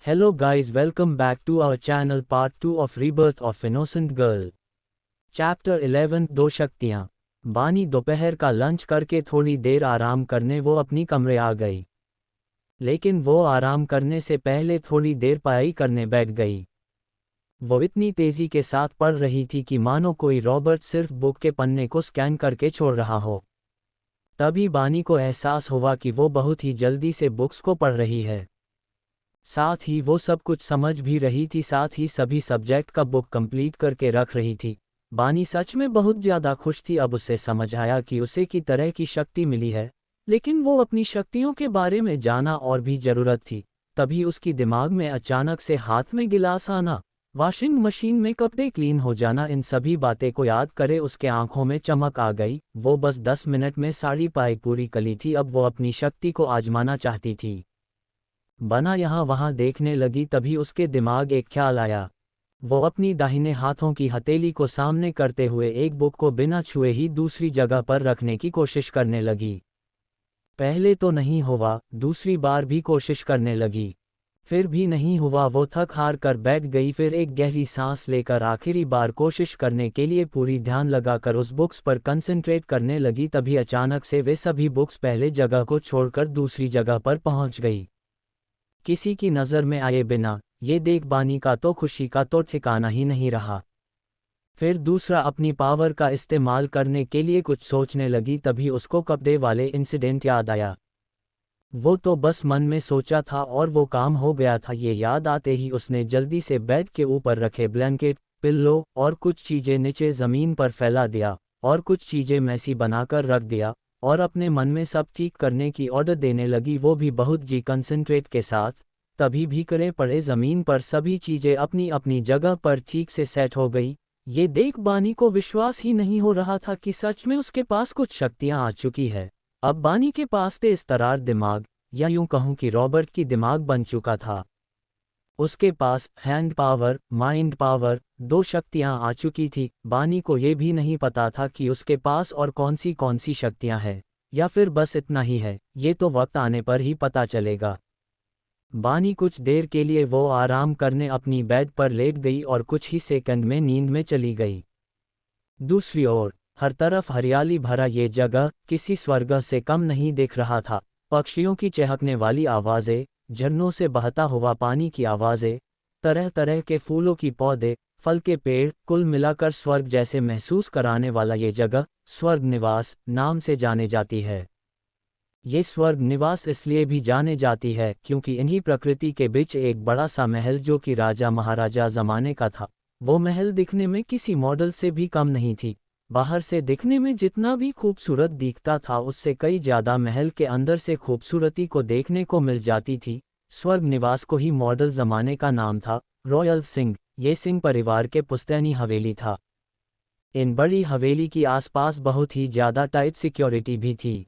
Hello guys, welcome back to our channel part 2 of Rebirth of Innocent Girl. Chapter 11 दो शक्तियाँ। बानी दोपहर का लंच करके थोड़ी देर आराम करने वो अपनी कमरे आ गई। लेकिन वो आराम करने से पहले थोड़ी देर पढ़ाई करने बैठ गई। वो इतनी तेज़ी के साथ पढ़ रही थी कि मानो कोई रॉबर्ट सिर्फ बुक के पन्ने को स्कैन करके छोड़ रहा हो। तभी बानी को एहसास हुआ कि वो बहुत ही जल्दी से बुक्स को पढ़ रही है। साथ ही वो सब कुछ समझ भी रही थी, साथ ही सभी सब्जेक्ट का बुक कंप्लीट करके रख रही थी। बानी सच में बहुत ज़्यादा खुश थी। अब उसे समझ आया कि उसे की तरह की शक्ति मिली है, लेकिन वो अपनी शक्तियों के बारे में जाना और भी ज़रूरत थी। तभी उसकी दिमाग में अचानक से हाथ में गिलास आना, वॉशिंग मशीन में कपड़े क्लीन हो जाना, इन सभी बातें को याद करे उसके आंखों में चमक आ गई। वो बस 10 मिनट में सारी पढ़ाई पूरी करी थी। अब वो अपनी शक्ति को आजमाना चाहती थी। बना यहाँ वहाँ देखने लगी, तभी उसके दिमाग एक ख्याल आया। वो अपनी दाहिने हाथों की हथेली को सामने करते हुए एक बुक को बिना छुए ही दूसरी जगह पर रखने की कोशिश करने लगी। पहले तो नहीं हुआ, दूसरी बार भी कोशिश करने लगी, फिर भी नहीं हुआ। वो थक हार कर बैठ गई। फिर एक गहरी सांस लेकर आखिरी बार कोशिश करने के लिए पूरी ध्यान लगाकर उस बुक्स पर कंसंट्रेट करने लगी। तभी अचानक से वे सभी बुक्स पहले जगह को छोड़कर दूसरी जगह पर पहुंच गई, किसी की नज़र में आए बिना। ये देख बानी का तो खुशी का तो ठिकाना ही नहीं रहा। फिर दूसरा अपनी पावर का इस्तेमाल करने के लिए कुछ सोचने लगी। तभी उसको कपड़े वाले इंसिडेंट याद आया। वो तो बस मन में सोचा था और वो काम हो गया था। ये याद आते ही उसने जल्दी से बेड के ऊपर रखे ब्लैंकेट, पिल्लो और कुछ चीज़ें नीचे ज़मीन पर फैला दिया और कुछ चीज़ें मैसी बनाकर रख दिया और अपने मन में सब ठीक करने की ऑर्डर देने लगी, वो भी बहुत जी कंसंट्रेट के साथ। तभी भीकरे पड़े ज़मीन पर सभी चीज़ें अपनी अपनी जगह पर ठीक से सेट हो गई। ये देख बानी को विश्वास ही नहीं हो रहा था कि सच में उसके पास कुछ शक्तियाँ आ चुकी है। अब बानी के पास तेज तरार दिमाग, या यूं कहूं कि रॉबर्ट की दिमाग बन चुका था। उसके पास हैंड पावर, माइंड पावर, दो शक्तियां आ चुकी थी। बानी को ये भी नहीं पता था कि उसके पास और कौन सी शक्तियां हैं, या फिर बस इतना ही है। ये तो वक्त आने पर ही पता चलेगा। बानी कुछ देर के लिए वो आराम करने अपनी बेड पर लेट गई और कुछ ही सेकंड में नींद में चली गई। दूसरी ओर हर तरफ हरियाली भरा ये जगह किसी स्वर्ग से कम नहीं दिख रहा था। पक्षियों की चहकने वाली आवाज़ें, झरनों से बहता हुआ पानी की आवाज़ें, तरह तरह के फूलों की पौधे, फल के पेड़, कुल मिलाकर स्वर्ग जैसे महसूस कराने वाला ये जगह स्वर्ग निवास नाम से जाने जाती है। ये स्वर्ग निवास इसलिए भी जाने जाती है क्योंकि इन्हीं प्रकृति के बीच एक बड़ा सा महल, जो कि राजा महाराजा ज़माने का था। वो महल दिखने में किसी मॉडल से भी कम नहीं थी। बाहर से दिखने में जितना भी खूबसूरत दिखता था, उससे कई ज़्यादा महल के अंदर से खूबसूरती को देखने को मिल जाती थी। स्वर्ग निवास को ही मॉडल ज़माने का नाम था, रॉयल सिंह। ये सिंह परिवार के पुश्तैनी हवेली था। इन बड़ी हवेली की आसपास बहुत ही ज़्यादा टाइट सिक्योरिटी भी थी।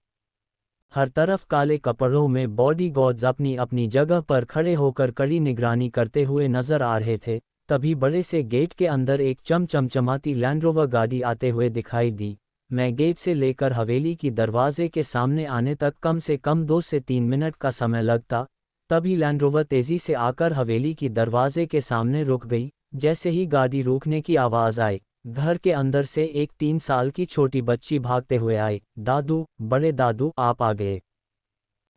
हर तरफ काले कपड़ों में बॉडीगार्ड्स अपनी अपनी जगह पर खड़े होकर कड़ी निगरानी करते हुए नजर आ रहे थे। तभी बड़े से गेट के अंदर एक चमचमाती लैंड रोवर गाड़ी आते हुए दिखाई दी। मैं गेट से लेकर हवेली की दरवाजे के सामने आने तक कम से कम 2 से 3 मिनट का समय लगता। तभी लैंड रोवर तेजी से आकर हवेली की दरवाजे के सामने रुक गई। जैसे ही गाड़ी रुकने की आवाज़ आई, घर के अंदर से एक 3 साल की छोटी बच्ची भागते हुए आई। दादू, बड़े दादू, आप आ गए।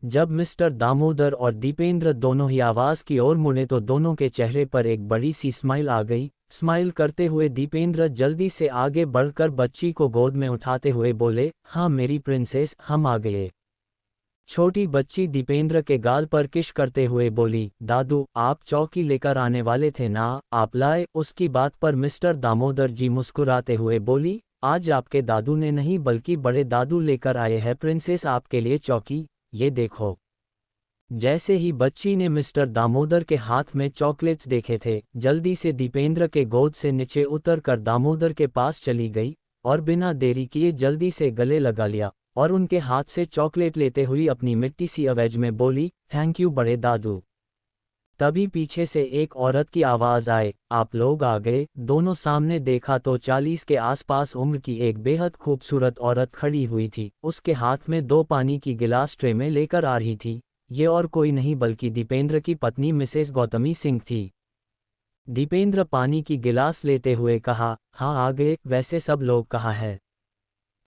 जब मिस्टर दामोदर और दीपेंद्र दोनों ही आवाज़ की ओर मुड़े तो दोनों के चेहरे पर एक बड़ी सी स्माइल आ गई। स्माइल करते हुए दीपेंद्र जल्दी से आगे बढ़कर बच्ची को गोद में उठाते हुए बोले, हाँ मेरी प्रिंसेस, हम आ गए। छोटी बच्ची दीपेंद्र के गाल पर किश करते हुए बोली, दादू आप चौकी लेकर आने वाले थे ना, आप लाए। उसकी बात पर मिस्टर दामोदर जी मुस्कुराते हुए बोली, आज आपके दादू ने नहीं बल्कि बड़े दादू लेकर आए हैं प्रिंसेस आपके लिए चौकी, ये देखो। जैसे ही बच्ची ने मिस्टर दामोदर के हाथ में चॉकलेट्स देखे थे, जल्दी से दीपेंद्र के गोद से नीचे उतरकर दामोदर के पास चली गई और बिना देरी किए जल्दी से गले लगा लिया और उनके हाथ से चॉकलेट लेते हुई अपनी मिट्टी सी आवाज में बोली, थैंक यू बड़े दादू। तभी पीछे से एक औरत की आवाज़ आए, आप लोग आ गए। दोनों सामने देखा तो 40 के आसपास उम्र की एक बेहद खूबसूरत औरत खड़ी हुई थी। उसके हाथ में 2 पानी की गिलास ट्रे में लेकर आ रही थी। ये और कोई नहीं बल्कि दीपेंद्र की पत्नी मिसेस गौतमी सिंह थी। दीपेंद्र पानी की गिलास लेते हुए कहा, हाँ आ गए, वैसे सब लोग कहाँ है?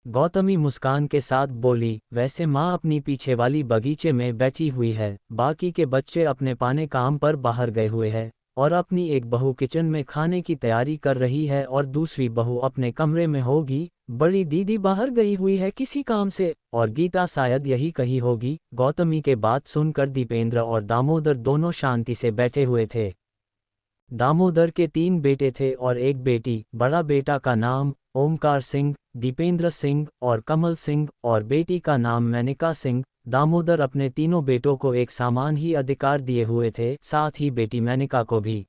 गौतमी मुस्कान के साथ बोली, वैसे माँ अपनी पीछे वाली बगीचे में बैठी हुई है, बाकी के बच्चे अपने पाने काम पर बाहर गए हुए हैं, और अपनी एक बहू किचन में खाने की तैयारी कर रही है और दूसरी बहू अपने कमरे में होगी, बड़ी दीदी बाहर गई हुई है किसी काम से, और गीता शायद यही कही होगी। गौतमी के बात सुनकर दीपेंद्र और दामोदर दोनों शांति से बैठे हुए थे। दामोदर के 3 बेटे थे और एक बेटी। बड़ा बेटा का नाम ओमकार सिंह, दीपेंद्र सिंह और कमल सिंह, और बेटी का नाम मेनका सिंह। दामोदर अपने तीनों बेटों को एक समान ही अधिकार दिए हुए थे, साथ ही बेटी मेनका को भी।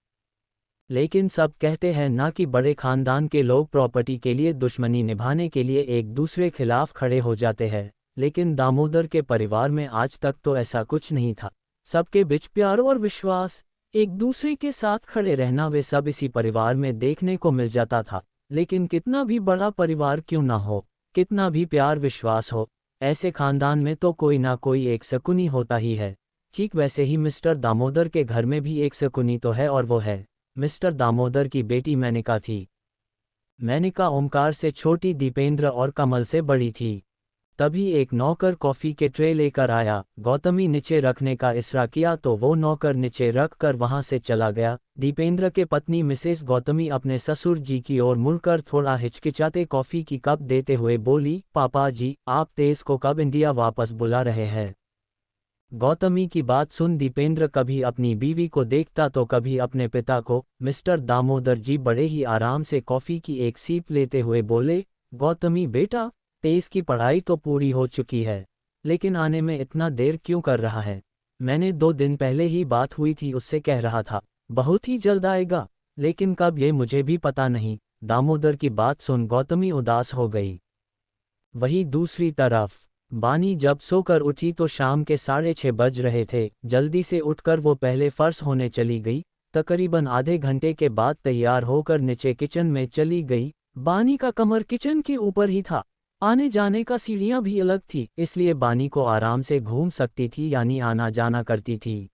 लेकिन सब कहते हैं ना कि बड़े खानदान के लोग प्रॉपर्टी के लिए दुश्मनी निभाने के लिए एक दूसरे खिलाफ खड़े हो जाते हैं, लेकिन दामोदर के परिवार में आज तक तो ऐसा कुछ नहीं था। सबके बीच प्यार और विश्वास, एक दूसरे के साथ खड़े रहना, वे सब इसी परिवार में देखने को मिल जाता था। लेकिन कितना भी बड़ा परिवार क्यों ना हो, कितना भी प्यार विश्वास हो, ऐसे खानदान में तो कोई ना कोई एक शकुनी होता ही है। ठीक वैसे ही मिस्टर दामोदर के घर में भी एक शकुनी तो है, और वो है मिस्टर दामोदर की बेटी मेनका थी। मेनका ओमकार से छोटी, दीपेंद्र और कमल से बड़ी थी। तभी एक नौकर कॉफ़ी के ट्रे लेकर आया। गौतमी नीचे रखने का इशारा किया तो वो नौकर नीचे रख कर वहाँ से चला गया। दीपेंद्र के पत्नी मिसेस गौतमी अपने ससुर जी की ओर मुड़कर थोड़ा हिचकिचाते कॉफ़ी की कप देते हुए बोली, पापा जी, आप तेज को कब इंडिया वापस बुला रहे हैं? गौतमी की बात सुन दीपेंद्र कभी अपनी बीवी को देखता तो कभी अपने पिता को। मिस्टर दामोदर जी बड़े ही आराम से कॉफ़ी की एक सीप लेते हुए बोले, गौतमी बेटा, तेज की पढ़ाई तो पूरी हो चुकी है, लेकिन आने में इतना देर क्यों कर रहा है? मैंने 2 दिन पहले ही बात हुई थी, उससे कह रहा था बहुत ही जल्द आएगा, लेकिन कब ये मुझे भी पता नहीं। दामोदर की बात सुन गौतमी उदास हो गई। वहीं दूसरी तरफ बानी जब सोकर उठी तो शाम के 6:30 बज रहे थे। जल्दी से उठकर वो पहले फर्श होने चली गई। तकरीबन आधे घंटे के बाद तैयार होकर नीचे किचन में चली गई। बानी का कमर किचन के ऊपर ही था, आने जाने का सीढ़ियां भी अलग थी, इसलिए बानी को आराम से घूम सकती थी, यानी आना जाना करती थी।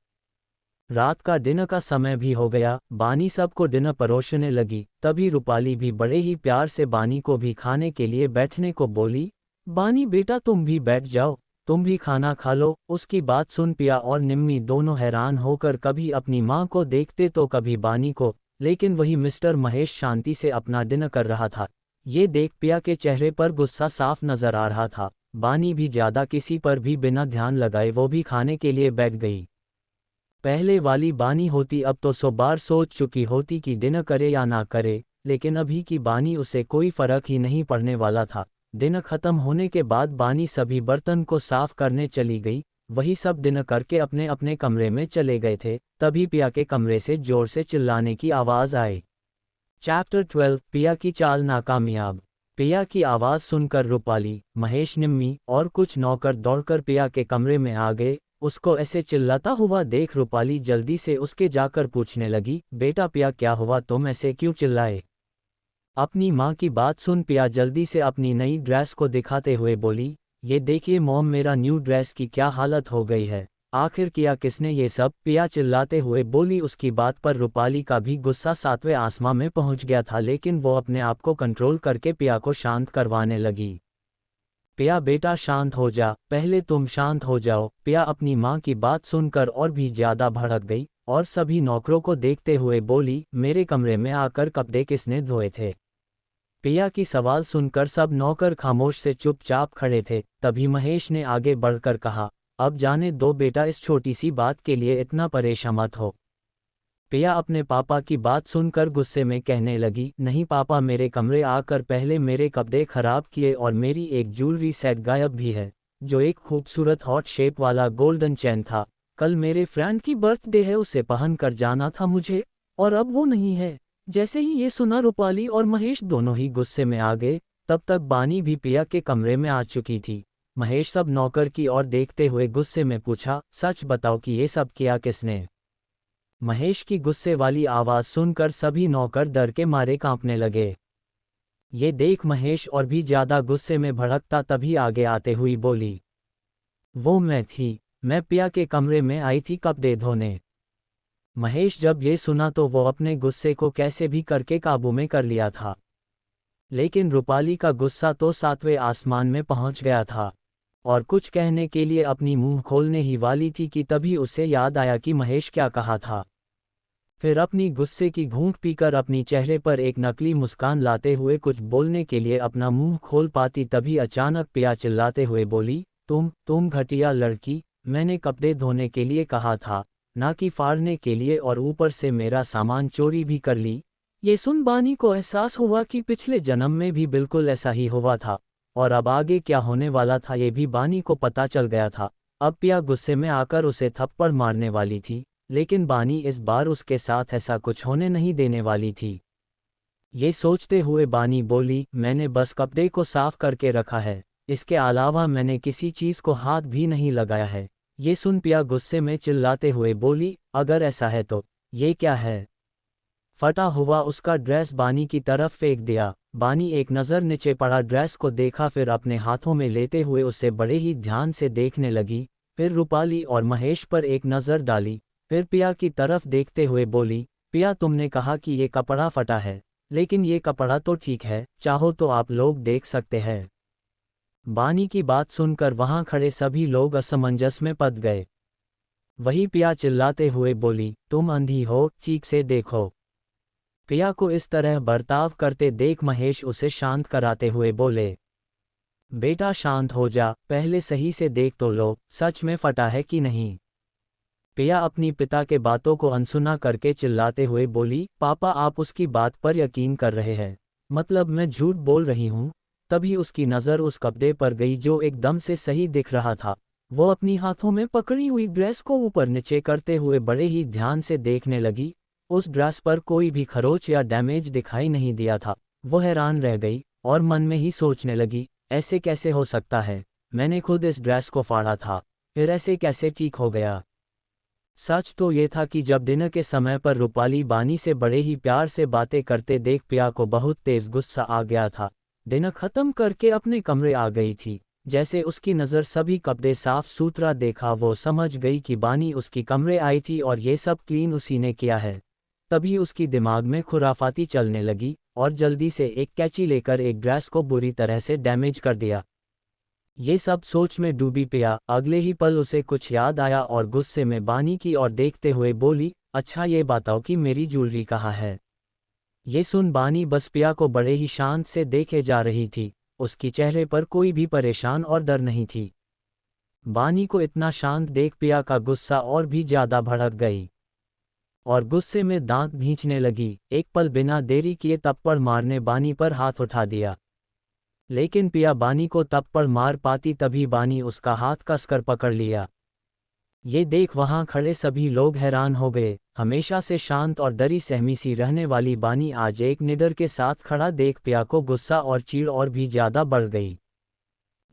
रात का डिनर का समय भी हो गया। बानी सबको डिनर परोसने लगी। तभी रूपाली भी बड़े ही प्यार से बानी को भी खाने के लिए बैठने को बोली। बानी बेटा, तुम भी बैठ जाओ, तुम भी खाना खा लो। उसकी बात सुन पिया और निम्मी दोनों हैरान होकर कभी अपनी माँ को देखते तो कभी बानी को, लेकिन वही मिस्टर महेश शांति से अपना डिनर कर रहा था। ये देख पिया के चेहरे पर गुस्सा साफ नजर आ रहा था। बानी भी ज्यादा किसी पर भी बिना ध्यान लगाए वो भी खाने के लिए बैठ गई। पहले वाली बानी होती अब तो 100 बार सोच चुकी होती कि डिनर करे या ना करे, लेकिन अभी की बानी उसे कोई फर्क ही नहीं पड़ने वाला था। डिनर खत्म होने के बाद बानी सभी बर्तन को साफ करने चली गई। वही सब डिनर करके अपने अपने कमरे में चले गए थे। तभी पिया के कमरे से जोर से चिल्लाने की आवाज आई। चैप्टर 12, पिया की चाल नाकामयाब। पिया की आवाज सुनकर रूपाली, महेश, निम्मी और कुछ नौकर दौड़कर पिया के कमरे में आ गए। उसको ऐसे चिल्लाता हुआ देख रूपाली जल्दी से उसके जाकर पूछने लगी, बेटा पिया क्या हुआ, तुम ऐसे क्यों चिल्लाए? अपनी माँ की बात सुन पिया जल्दी से अपनी नई ड्रेस को दिखाते हुए बोली, ये देखिए मॉम, मेरा न्यू ड्रेस की क्या हालत हो गई है। आखिर किया किसने ये सब? पिया चिल्लाते हुए बोली। उसकी बात पर रूपाली का भी गुस्सा 7वें आसमां में पहुंच गया था, लेकिन वो अपने आप को कंट्रोल करके पिया को शांत करवाने लगी। पिया बेटा शांत हो जा, पहले तुम शांत हो जाओ। पिया अपनी माँ की बात सुनकर और भी ज्यादा भड़क गई और सभी नौकरों को देखते हुए बोली, मेरे कमरे में आकर कपड़े किसने धोए थे? पिया की सवाल सुनकर सब नौकर खामोश से चुपचाप खड़े थे। तभी महेश ने आगे बढ़कर कहा, अब जाने दो बेटा, इस छोटी सी बात के लिए इतना परेशान मत हो। पिया अपने पापा की बात सुनकर गुस्से में कहने लगी, नहीं पापा, मेरे कमरे आकर पहले मेरे कपड़े खराब किए और मेरी एक ज्वेलरी सेट गायब भी है, जो एक खूबसूरत हॉट शेप वाला गोल्डन चेन था। कल मेरे फ्रेंड की बर्थडे है, उसे पहन कर जाना था मुझे, और अब वो नहीं है। जैसे ही ये सुना रूपाली और महेश दोनों ही गुस्से में आ गए। तब तक बानी भी पिया के कमरे में आ चुकी थी। महेश सब नौकर की ओर देखते हुए गुस्से में पूछा, सच बताओ कि ये सब किया किसने? महेश की गुस्से वाली आवाज सुनकर सभी नौकर डर के मारे कांपने लगे। ये देख महेश और भी ज्यादा गुस्से में भड़कता तभी आगे आते हुई बोली, वो मैं थी, मैं पिया के कमरे में आई थी कपड़े धोने। महेश जब ये सुना तो वो अपने गुस्से को कैसे भी करके काबू में कर लिया था। लेकिन रूपाली का गुस्सा तो 7वें आसमान में पहुंच गया था और कुछ कहने के लिए अपनी मुंह खोलने ही वाली थी कि तभी उसे याद आया कि महेश क्या कहा था। फिर अपनी गुस्से की घूंट पीकर अपनी चेहरे पर एक नकली मुस्कान लाते हुए कुछ बोलने के लिए अपना मुंह खोल पाती तभी अचानक पिया चिल्लाते हुए बोली, तुम घटिया लड़की, मैंने कपड़े धोने के लिए कहा था, ना कि फाड़ने के लिए, और ऊपर से मेरा सामान चोरी भी कर ली। ये सुन बानी को एहसास हुआ कि पिछले जन्म में भी बिल्कुल ऐसा ही हुआ था और अब आगे क्या होने वाला था ये भी बानी को पता चल गया था। अब पिया गुस्से में आकर उसे थप्पड़ मारने वाली थी, लेकिन बानी इस बार उसके साथ ऐसा कुछ होने नहीं देने वाली थी। ये सोचते हुए बानी बोली, मैंने बस कपड़े को साफ करके रखा है, इसके अलावा मैंने किसी चीज़ को हाथ भी नहीं लगाया है। ये सुन पिया गुस्से में चिल्लाते हुए बोली, अगर ऐसा है तो ये क्या है? फटा हुआ उसका ड्रेस बानी की तरफ फेंक दिया। बानी एक नज़र नीचे पड़ा ड्रेस को देखा, फिर अपने हाथों में लेते हुए उसे बड़े ही ध्यान से देखने लगी। फिर रूपाली और महेश पर एक नज़र डाली, फिर पिया की तरफ देखते हुए बोली, पिया तुमने कहा कि ये कपड़ा फटा है, लेकिन ये कपड़ा तो ठीक है, चाहो तो आप लोग देख सकते हैं। बानी की बात सुनकर वहां खड़े सभी लोग असमंजस में पड़ गए। वही पिया चिल्लाते हुए बोली, तुम अंधी हो, ठीक से देखो। पिया को इस तरह बर्ताव करते देख महेश उसे शांत कराते हुए बोले, बेटा शांत हो जा, पहले सही से देख तो लो, सच में फटा है कि नहीं। पिया अपनी पिता के बातों को अनसुना करके चिल्लाते हुए बोली, पापा आप उसकी बात पर यकीन कर रहे हैं, मतलब मैं झूठ बोल रही हूँ। तभी उसकी नज़र उस कपड़े पर गई जो एकदम से सही दिख रहा था। वो अपनी हाथों में पकड़ी हुई ड्रेस को ऊपर नीचे करते हुए बड़े ही ध्यान से देखने लगी। उस ड्रेस पर कोई भी खरोच या डैमेज दिखाई नहीं दिया था। वो हैरान रह गई और मन में ही सोचने लगी, ऐसे कैसे हो सकता है, मैंने खुद इस ड्रेस को फाड़ा था, फिर ऐसे कैसे ठीक हो गया। सच तो ये था कि जब डिनर के समय पर रूपाली बानी से बड़े ही प्यार से बातें करते देख पिया को बहुत तेज गुस्सा आ गया था। डिनर खत्म करके अपने कमरे आ गई थी। जैसे उसकी नज़र सभी कपड़े साफ सुथरा देखा, वो समझ गई कि बानी उसकी कमरे आई थी और ये सब क्लीन उसी ने किया है। तभी उसकी दिमाग में खुराफाती चलने लगी और जल्दी से एक कैंची लेकर एक ड्रेस को बुरी तरह से डैमेज कर दिया। ये सब सोच में डूबी पिया अगले ही पल उसे कुछ याद आया और गुस्से में बानी की ओर देखते हुए बोली, अच्छा ये बताओ कि मेरी ज्वेलरी कहाँ है। ये सुन बानी बस पिया को बड़े ही शांत से देखे जा रही थी, उसकी चेहरे पर कोई भी परेशान और डर नहीं थी। बानी को इतना शांत देख पिया का गुस्सा और भी ज्यादा भड़क गई और गुस्से में दांत भींचने लगी। एक पल बिना देरी किए थप्पड़ मारने बानी पर हाथ उठा दिया, लेकिन पिया बानी को थप्पड़ मार पाती तभी बानी उसका हाथ कसकर पकड़ लिया। ये देख वहां खड़े सभी लोग हैरान हो गए। हमेशा से शांत और डरी सहमी सी रहने वाली बानी आज एक निडर के साथ खड़ा देख पिया को गुस्सा और चिढ़ और भी ज्यादा बढ़ गई।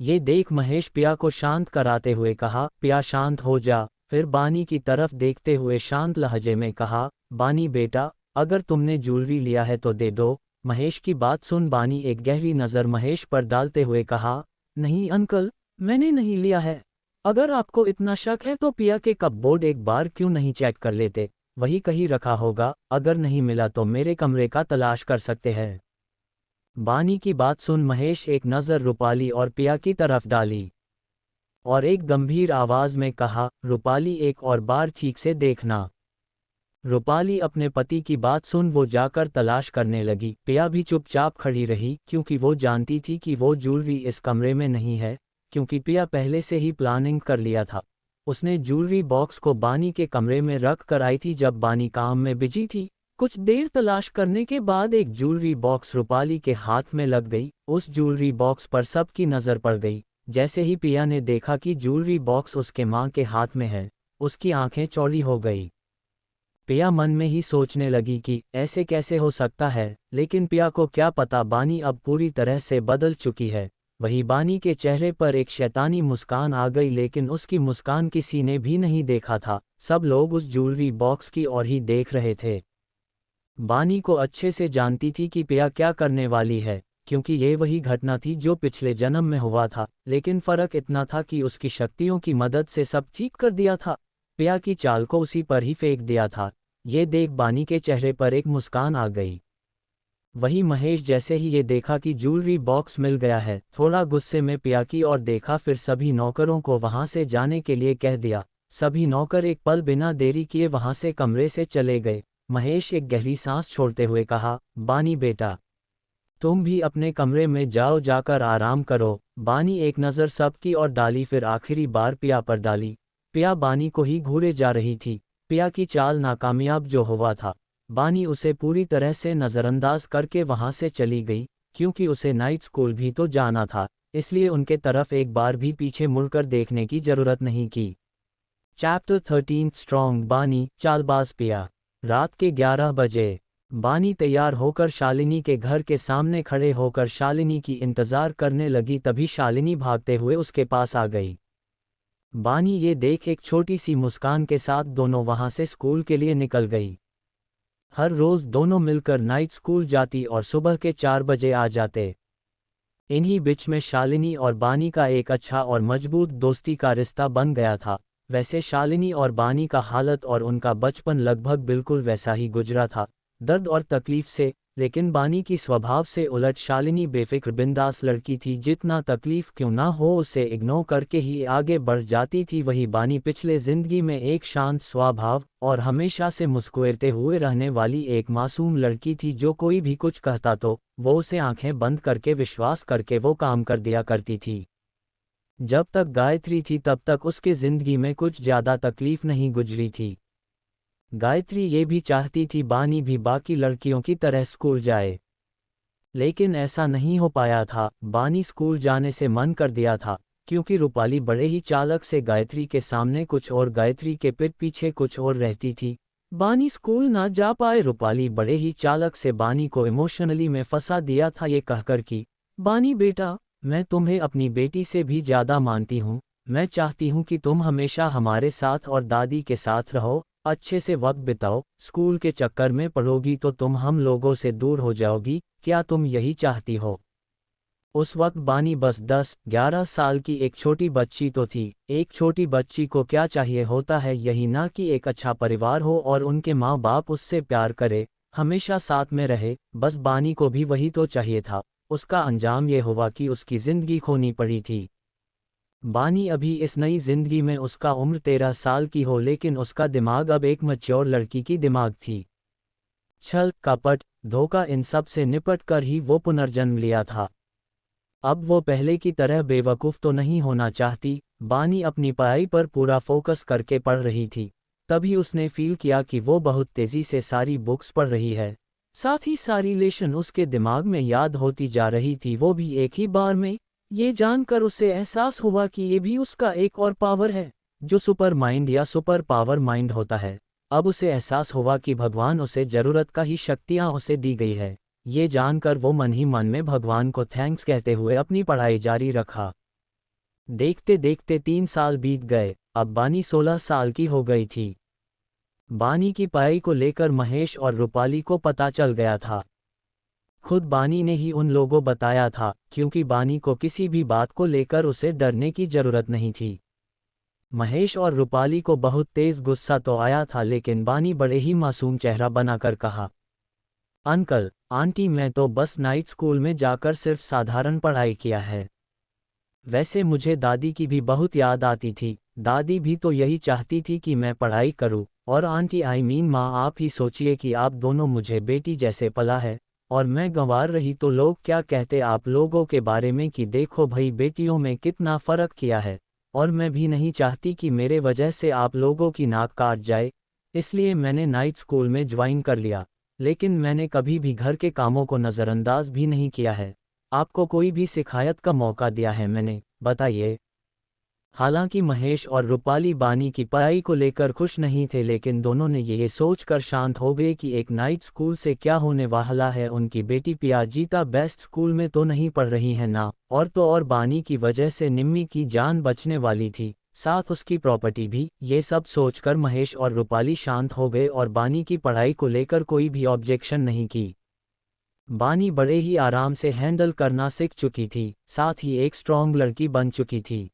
ये देख महेश पिया को शांत कराते हुए कहा, पिया शांत हो जा। फिर बानी की तरफ देखते हुए शांत लहजे में कहा, बानी बेटा अगर तुमने ज्वेलरी लिया है तो दे दो। महेश की बात सुन बानी एक गहरी नज़र महेश पर डालते हुए कहा, नहीं अंकल, मैंने नहीं लिया है। अगर आपको इतना शक है तो पिया के कपबोर्ड एक बार क्यों नहीं चेक कर लेते, वही कहीं रखा होगा, अगर नहीं मिला तो मेरे कमरे का तलाश कर सकते हैं। बानी की बात सुन महेश एक नज़र रूपाली और पिया की तरफ डाली और एक गंभीर आवाज में कहा, रूपाली एक और बार ठीक से देखना। रूपाली अपने पति की बात सुन वो जाकर तलाश करने लगी। पिया भी चुपचाप खड़ी रही क्योंकि वो जानती थी कि वो ज्वेलरी इस कमरे में नहीं है, क्योंकि पिया पहले से ही प्लानिंग कर लिया था। उसने ज्वेलरी बॉक्स को बानी के कमरे में रख कर आई थी जब बानी काम में बिजी थी। कुछ देर तलाश करने के बाद एक ज्वेलरी बॉक्स रूपाली के हाथ में लग गई। उस ज्वेलरी बॉक्स पर सबकी नज़र पड़ गई। जैसे ही पिया ने देखा कि ज्वेलरी बॉक्स उसके मां के हाथ में है, उसकी आंखें चौड़ी हो गई। पिया मन में ही सोचने लगी कि ऐसे कैसे हो सकता है, लेकिन पिया को क्या पता बानी अब पूरी तरह से बदल चुकी है। वही बानी के चेहरे पर एक शैतानी मुस्कान आ गई, लेकिन उसकी मुस्कान किसी ने भी नहीं देखा था। सब लोग उस ज्वेलरी बॉक्स की ओर ही देख रहे थे। बानी को अच्छे से जानती थी कि पिया क्या करने वाली है, क्योंकि ये वही घटना थी जो पिछले जन्म में हुआ था, लेकिन फर्क इतना था कि उसकी शक्तियों की मदद से सब ठीक कर दिया था। पिया की चाल को उसी पर ही फेंक दिया था। ये देख बानी के चेहरे पर एक मुस्कान आ गई। वही महेश जैसे ही ये देखा कि ज्वेलरी बॉक्स मिल गया है, थोड़ा गुस्से में पिया की और देखा, फिर सभी नौकरों को वहां से जाने के लिए कह दिया। सभी नौकर एक पल बिना देरी किए वहां से कमरे से चले गए। महेश एक गहरी सांस छोड़ते हुए कहा, बानी बेटा, तुम भी अपने कमरे में जाओ, जाकर आराम करो। बानी एक नज़र सबकी और डाली, फिर आखिरी बार पिया पर डाली। पिया बानी को ही घूरे जा रही थी। पिया की चाल नाकामयाब जो हुआ था, बानी उसे पूरी तरह से नज़रअंदाज करके वहां से चली गई, क्योंकि उसे नाइट स्कूल भी तो जाना था, इसलिए उनके तरफ एक बार भी पीछे मुड़कर देखने की जरूरत नहीं की। चैप्टर 13 स्ट्रॉन्ग बानी, चालबाज पिया। रात के 11 बजे बानी तैयार होकर शालिनी के घर के सामने खड़े होकर शालिनी की इंतजार करने लगी। तभी शालिनी भागते हुए उसके पास आ गई। बानी ये देख एक छोटी सी मुस्कान के साथ दोनों वहां से स्कूल के लिए निकल गई। हर रोज दोनों मिलकर नाइट स्कूल जाती और सुबह के 4 बजे आ जाते। इन्हीं बीच में शालिनी और बानी का एक अच्छा और मजबूत दोस्ती का रिश्ता बन गया था। वैसे शालिनी और बानी का हालत और उनका बचपन लगभग बिल्कुल वैसा ही गुजरा था, दर्द और तकलीफ से। लेकिन बानी की स्वभाव से उलट शालिनी बेफिक्र बिंदास लड़की थी, जितना तकलीफ क्यों ना हो उसे इग्नोर करके ही आगे बढ़ जाती थी। वही बानी पिछले जिंदगी में एक शांत स्वभाव और हमेशा से मुस्कुराते हुए रहने वाली एक मासूम लड़की थी, जो कोई भी कुछ कहता तो वो उसे आंखें बंद करके विश्वास करके वो काम कर दिया करती थी। जब तक गायत्री थी तब तक उसके जिंदगी में कुछ ज्यादा तकलीफ नहीं गुजरी थी। गायत्री ये भी चाहती थी बानी भी बाकी लड़कियों की तरह स्कूल जाए, लेकिन ऐसा नहीं हो पाया था। बानी स्कूल जाने से मन कर दिया था, क्योंकि रूपाली बड़े ही चालाक से गायत्री के सामने कुछ और, गायत्री के पीठ पीछे कुछ और रहती थी। बानी स्कूल ना जा पाए, रूपाली बड़े ही चालाक से बानी को इमोशनली में फंसा दिया था, ये कहकर कि बानी बेटा, मैं तुम्हें अपनी बेटी से भी ज्यादा मानती हूँ। मैं चाहती हूँ कि तुम हमेशा हमारे साथ और दादी के साथ रहो, अच्छे से वक्त बिताओ। स्कूल के चक्कर में पढ़ोगी तो तुम हम लोगों से दूर हो जाओगी, क्या तुम यही चाहती हो? उस वक्त बानी बस 10-11 साल की एक छोटी बच्ची तो थी। एक छोटी बच्ची को क्या चाहिए होता है, यही ना कि एक अच्छा परिवार हो और उनके माँ बाप उससे प्यार करे, हमेशा साथ में रहे। बस बानी को भी वही तो चाहिए था। उसका अंजाम ये हुआ कि उसकी जिंदगी खोनी पड़ी थी। बानी अभी इस नई जिंदगी में उसका उम्र 13 साल की हो, लेकिन उसका दिमाग अब एक मैच्योर लड़की की दिमाग थी। छल, कपट, धोखा, इन सब से निपट कर ही वो पुनर्जन्म लिया था। अब वो पहले की तरह बेवकूफ़ तो नहीं होना चाहती। बानी अपनी पढ़ाई पर पूरा फोकस करके पढ़ रही थी। तभी उसने फील किया कि वो बहुत तेज़ी से सारी बुक्स पढ़ रही है, साथ ही सारी लेसन उसके दिमाग में याद होती जा रही थी, वो भी एक ही बार में। ये जानकर उसे एहसास हुआ कि ये भी उसका एक और पावर है, जो सुपर माइंड या सुपर पावर माइंड होता है। अब उसे एहसास हुआ कि भगवान उसे ज़रूरत का ही शक्तियाँ उसे दी गई है। ये जानकर वो मन ही मन में भगवान को थैंक्स कहते हुए अपनी पढ़ाई जारी रखा। देखते देखते 3 साल बीत गए। अब बानी 16 साल की हो गई थी। बानी की पढ़ाई को लेकर महेश और रूपाली को पता चल गया था। खुद बानी ने ही उन लोगों बताया था, क्योंकि बानी को किसी भी बात को लेकर उसे डरने की जरूरत नहीं थी। महेश और रूपाली को बहुत तेज गुस्सा तो आया था, लेकिन बानी बड़े ही मासूम चेहरा बनाकर कहा, अंकल आंटी, मैं तो बस नाइट स्कूल में जाकर सिर्फ साधारण पढ़ाई किया है। वैसे मुझे दादी की भी बहुत याद आती थी। दादी भी तो यही चाहती थी कि मैं पढ़ाई करूं। और आंटी माँ, आप ही सोचिए कि आप दोनों मुझे बेटी जैसे पला है, और मैं गंवार रही तो लोग क्या कहते आप लोगों के बारे में कि देखो भाई बेटियों में कितना फ़र्क किया है। और मैं भी नहीं चाहती कि मेरे वजह से आप लोगों की नाक काट जाए, इसलिए मैंने नाइट स्कूल में ज्वाइन कर लिया। लेकिन मैंने कभी भी घर के कामों को नज़रअंदाज भी नहीं किया है। आपको कोई भी शिकायत का मौका दिया है मैंने, बताइए? हालांकि महेश और रूपाली बानी की पढ़ाई को लेकर खुश नहीं थे, लेकिन दोनों ने ये सोचकर शांत हो गए कि एक नाइट स्कूल से क्या होने वाला है, उनकी बेटी पिया जीता बेस्ट स्कूल में तो नहीं पढ़ रही है ना, और तो और बानी की वजह से निम्मी की जान बचने वाली थी, साथ उसकी प्रॉपर्टी भी। ये सब सोचकर महेश और रूपाली शांत हो गए और बानी की पढ़ाई को लेकर कोई भी ऑब्जेक्शन नहीं की। बानी बड़े ही आराम से हैंडल करना सीख चुकी थी, साथ ही एक स्ट्रॉन्ग लड़की बन चुकी थी।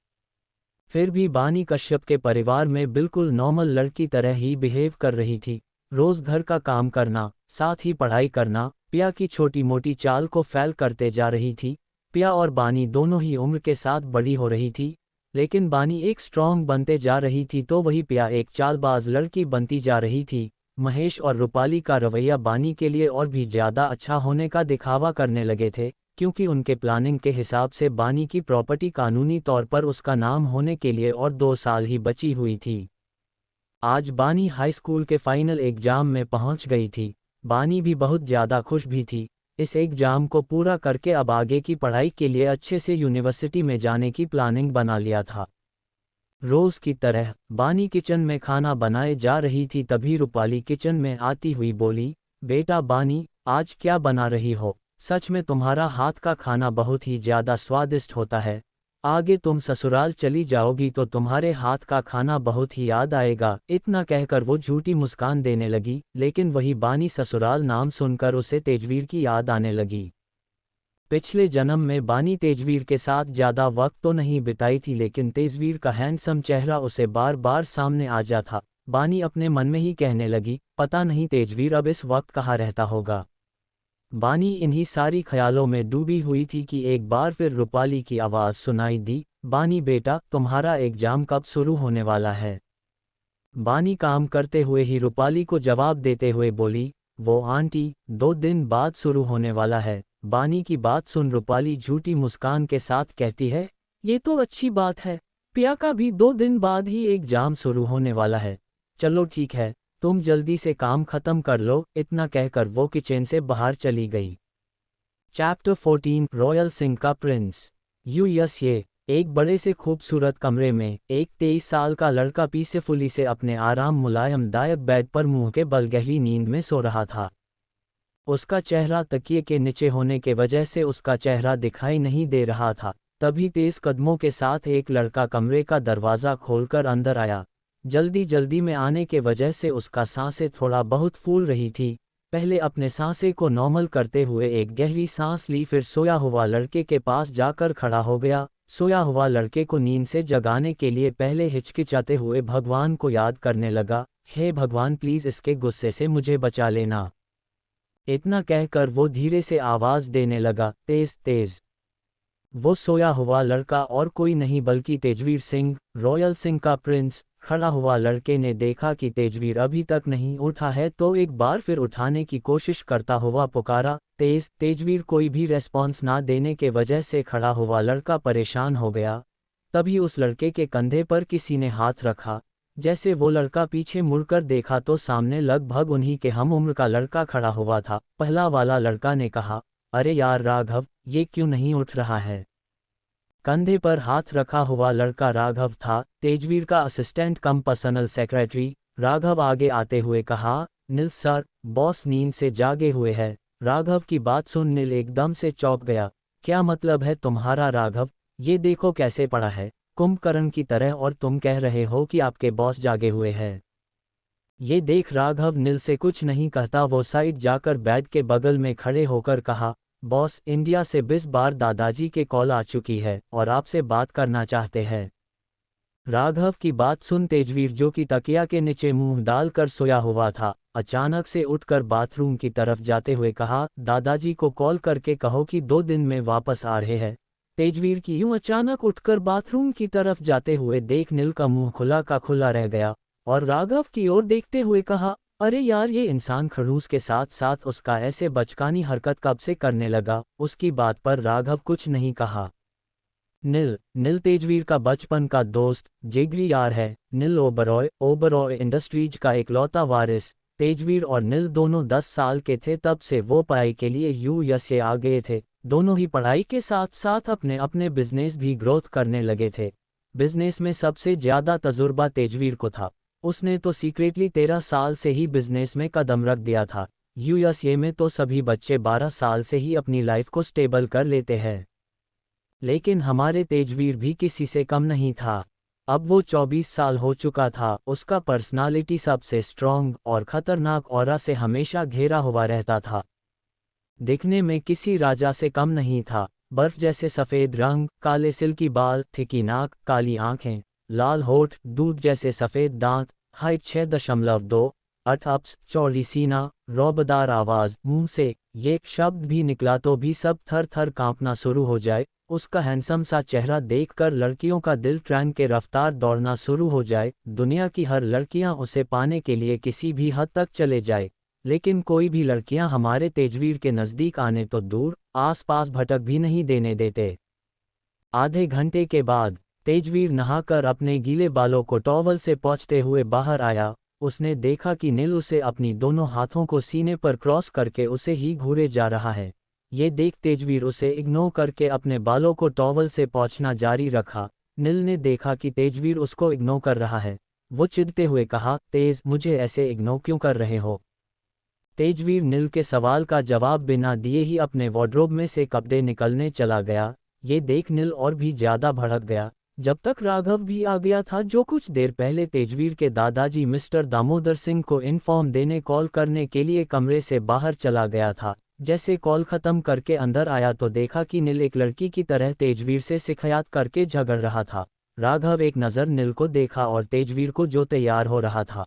फिर भी बानी कश्यप के परिवार में बिल्कुल नॉर्मल लड़की तरह ही बिहेव कर रही थी। रोज घर का काम करना, साथ ही पढ़ाई करना, पिया की छोटी मोटी चाल को फैल करते जा रही थी। पिया और बानी दोनों ही उम्र के साथ बड़ी हो रही थी, लेकिन बानी एक स्ट्रॉन्ग बनते जा रही थी तो वही पिया एक चालबाज लड़की बनती जा रही थी। महेश और रूपाली का रवैया बानी के लिए और भी ज़्यादा अच्छा होने का दिखावा करने लगे थे, क्योंकि उनके प्लानिंग के हिसाब से बानी की प्रॉपर्टी कानूनी तौर पर उसका नाम होने के लिए और 2 साल ही बची हुई थी। आज बानी हाई स्कूल के फाइनल एग्जाम में पहुंच गई थी। बानी भी बहुत ज़्यादा खुश भी थी। इस एग्जाम को पूरा करके अब आगे की पढ़ाई के लिए अच्छे से यूनिवर्सिटी में जाने की प्लानिंग बना लिया था। रोज़ की तरह बानी किचन में खाना बनाए जा रही थी, तभी रूपाली किचन में आती हुई बोली, बेटा बानी, आज क्या बना रही हो? सच में तुम्हारा हाथ का खाना बहुत ही ज़्यादा स्वादिष्ट होता है। आगे तुम ससुराल चली जाओगी तो तुम्हारे हाथ का खाना बहुत ही याद आएगा। इतना कहकर वो झूठी मुस्कान देने लगी, लेकिन वही बानी ससुराल नाम सुनकर उसे तेजवीर की याद आने लगी। पिछले जन्म में बानी तेजवीर के साथ ज़्यादा वक्त तो नहीं बिताई थी, लेकिन तेजवीर का हैंडसम चेहरा उसे बार बार सामने आ जाता था। बानी अपने मन में ही कहने लगी, पता नहीं तेजवीर अब इस वक्त कहाँ रहता होगा। बानी इन्हीं सारी ख्यालों में डूबी हुई थी कि एक बार फिर रूपाली की आवाज़ सुनाई दी, बानी बेटा, तुम्हारा एग्जाम कब शुरू होने वाला है? बानी काम करते हुए ही रूपाली को जवाब देते हुए बोली, वो आंटी, 2 दिन बाद शुरू होने वाला है। बानी की बात सुन रूपाली झूठी मुस्कान के साथ कहती है, ये तो अच्छी बात है, पिया का भी 2 दिन बाद ही एग्जाम शुरू होने वाला है। चलो ठीक है, तुम जल्दी से काम खत्म कर लो। इतना कहकर वो किचन से बाहर चली गई। चैप्टर 14 रॉयल सिंह का प्रिंस। यूएसए। एक बड़े से खूबसूरत कमरे में एक 23 साल का लड़का पीसफुली से अपने आराम मुलायमदायक बेड पर मुंह के बल गहरी नींद में सो रहा था। उसका चेहरा तकिए के नीचे होने के वजह से उसका चेहरा दिखाई नहीं दे रहा था। तभी तेज कदमों के साथ एक लड़का कमरे का दरवाज़ा खोलकर अंदर आया। जल्दी जल्दी में आने के वजह से उसका सांसें थोड़ा बहुत फूल रही थी। पहले अपने सांसें को नॉर्मल करते हुए एक गहरी सांस ली, फिर सोया हुआ लड़के के पास जाकर खड़ा हो गया। सोया हुआ लड़के को नींद से जगाने के लिए पहले हिचकिचाते हुए भगवान को याद करने लगा, हे भगवान प्लीज़ इसके गुस्से से मुझे बचा लेना। इतना कहकर वो धीरे से आवाज़ देने लगा, तेज तेज। वो सोया हुआ लड़का और कोई नहीं बल्कि तेजवीर सिंह, रॉयल सिंह का प्रिंस। खड़ा हुआ लड़के ने देखा कि तेजवीर अभी तक नहीं उठा है तो एक बार फिर उठाने की कोशिश करता हुआ पुकारा, तेज। तेजवीर कोई भी रेस्पॉन्स ना देने के वजह से खड़ा हुआ लड़का परेशान हो गया। तभी उस लड़के के कंधे पर किसी ने हाथ रखा। जैसे वो लड़का पीछे मुड़कर देखा तो सामने लगभग उन्हीं के हम उम्र का लड़का खड़ा हुआ था। पहला वाला लड़का ने कहा, अरे यार राघव, ये क्यों नहीं उठ रहा है? कंधे पर हाथ रखा हुआ लड़का राघव था, तेजवीर का असिस्टेंट कम पर्सनल सेक्रेटरी। राघव आगे आते हुए कहा, नील सर, बॉस नींद से जागे हुए हैं। राघव की बात सुन नील एकदम से चौंक गया। क्या मतलब है तुम्हारा राघव? ये देखो कैसे पड़ा है, कुंभकर्ण की तरह, और तुम कह रहे हो कि आपके बॉस जागे हुए हैं। ये देख राघव नील से कुछ नहीं कहता वो साइड जाकर बेड के बगल में खड़े होकर कहा, बॉस, इंडिया से 20 बार दादाजी के कॉल आ चुकी है और आपसे बात करना चाहते हैं। राघव की बात सुन तेजवीर, जो कि तकिया के नीचे मुंह डालकर सोया हुआ था, अचानक से उठकर बाथरूम की तरफ जाते हुए कहा, दादाजी को कॉल करके कहो कि 2 दिन में वापस आ रहे हैं। तेजवीर की यूं अचानक उठकर बाथरूम की तरफ जाते हुए देख नील का मुंह खुला का खुला रह गया और राघव की ओर देखते हुए कहा, अरे यार, ये इंसान खड़ूस के साथ साथ उसका ऐसे बचकानी हरकत कब से करने लगा? उसकी बात पर राघव कुछ नहीं कहा। नील तेजवीर का बचपन का दोस्त, जिगरी यार है। नील ओबरॉय इंडस्ट्रीज का इकलौता वारिस। तेजवीर और नील दोनों 10 साल के थे तब से वो पढ़ाई के लिए यूएसए आ गए थे। दोनों ही पढ़ाई के साथ साथ अपने अपने बिजनेस भी ग्रोथ करने लगे थे। बिजनेस में सबसे ज़्यादा तजुर्बा तेजवीर को था। उसने तो सीक्रेटली 13 साल से ही बिजनेस में कदम रख दिया था। यूएसए में तो सभी बच्चे 12 साल से ही अपनी लाइफ को स्टेबल कर लेते हैं, लेकिन हमारे तेजवीर भी किसी से कम नहीं था। अब वो 24 साल हो चुका था। उसका पर्सनालिटी सबसे स्ट्रॉन्ग और खतरनाक ऑरा से हमेशा घेरा हुआ रहता था। दिखने में किसी राजा से कम नहीं था। बर्फ जैसे सफ़ेद रंग, काले सिल्की बाल, थिकी नाक, काली आंखें, लाल होठ, दूध जैसे सफ़ेद दांत, हाइट 6.2 अप्स, चौड़ी सीना, रौबदार आवाज़, मुंह से ये शब्द भी निकला तो भी सब थर थर कांपना शुरू हो जाए। उसका हैंडसम सा चेहरा देखकर लड़कियों का दिल ट्रेन के रफ्तार दौड़ना शुरू हो जाए। दुनिया की हर लड़कियां उसे पाने के लिए किसी भी हद तक चले जाए, लेकिन कोई भी लड़कियां हमारे तेजवीर के नज़दीक आने तो दूर, आसपास भटक भी नहीं देने देते। आधे घंटे के बाद तेजवीर नहाकर अपने गीले बालों को टॉवल से पोंछते हुए बाहर आया। उसने देखा कि नील उसे अपनी दोनों हाथों को सीने पर क्रॉस करके उसे ही घूरे जा रहा है। ये देख तेजवीर उसे इग्नोर करके अपने बालों को टॉवल से पोंछना जारी रखा। नील ने देखा कि तेजवीर उसको इग्नोर कर रहा है। वो चिढ़ते हुए कहा, तेज, मुझे ऐसे इग्नोर क्यों कर रहे हो? तेजवीर नील के सवाल का जवाब बिना दिए ही अपने वार्डरोब में से कपड़े निकलने चला गया। ये देख नील और भी ज्यादा भड़क गया। जब तक राघव भी आ गया था, जो कुछ देर पहले तेजवीर के दादाजी मिस्टर दामोदर सिंह को इन्फॉर्म देने कॉल करने के लिए कमरे से बाहर चला गया था। जैसे कॉल खत्म करके अंदर आया तो देखा कि नील एक लड़की की तरह तेजवीर से शिकायत करके झगड़ रहा था। राघव एक नज़र नील को देखा और तेजवीर को जो तैयार हो रहा था।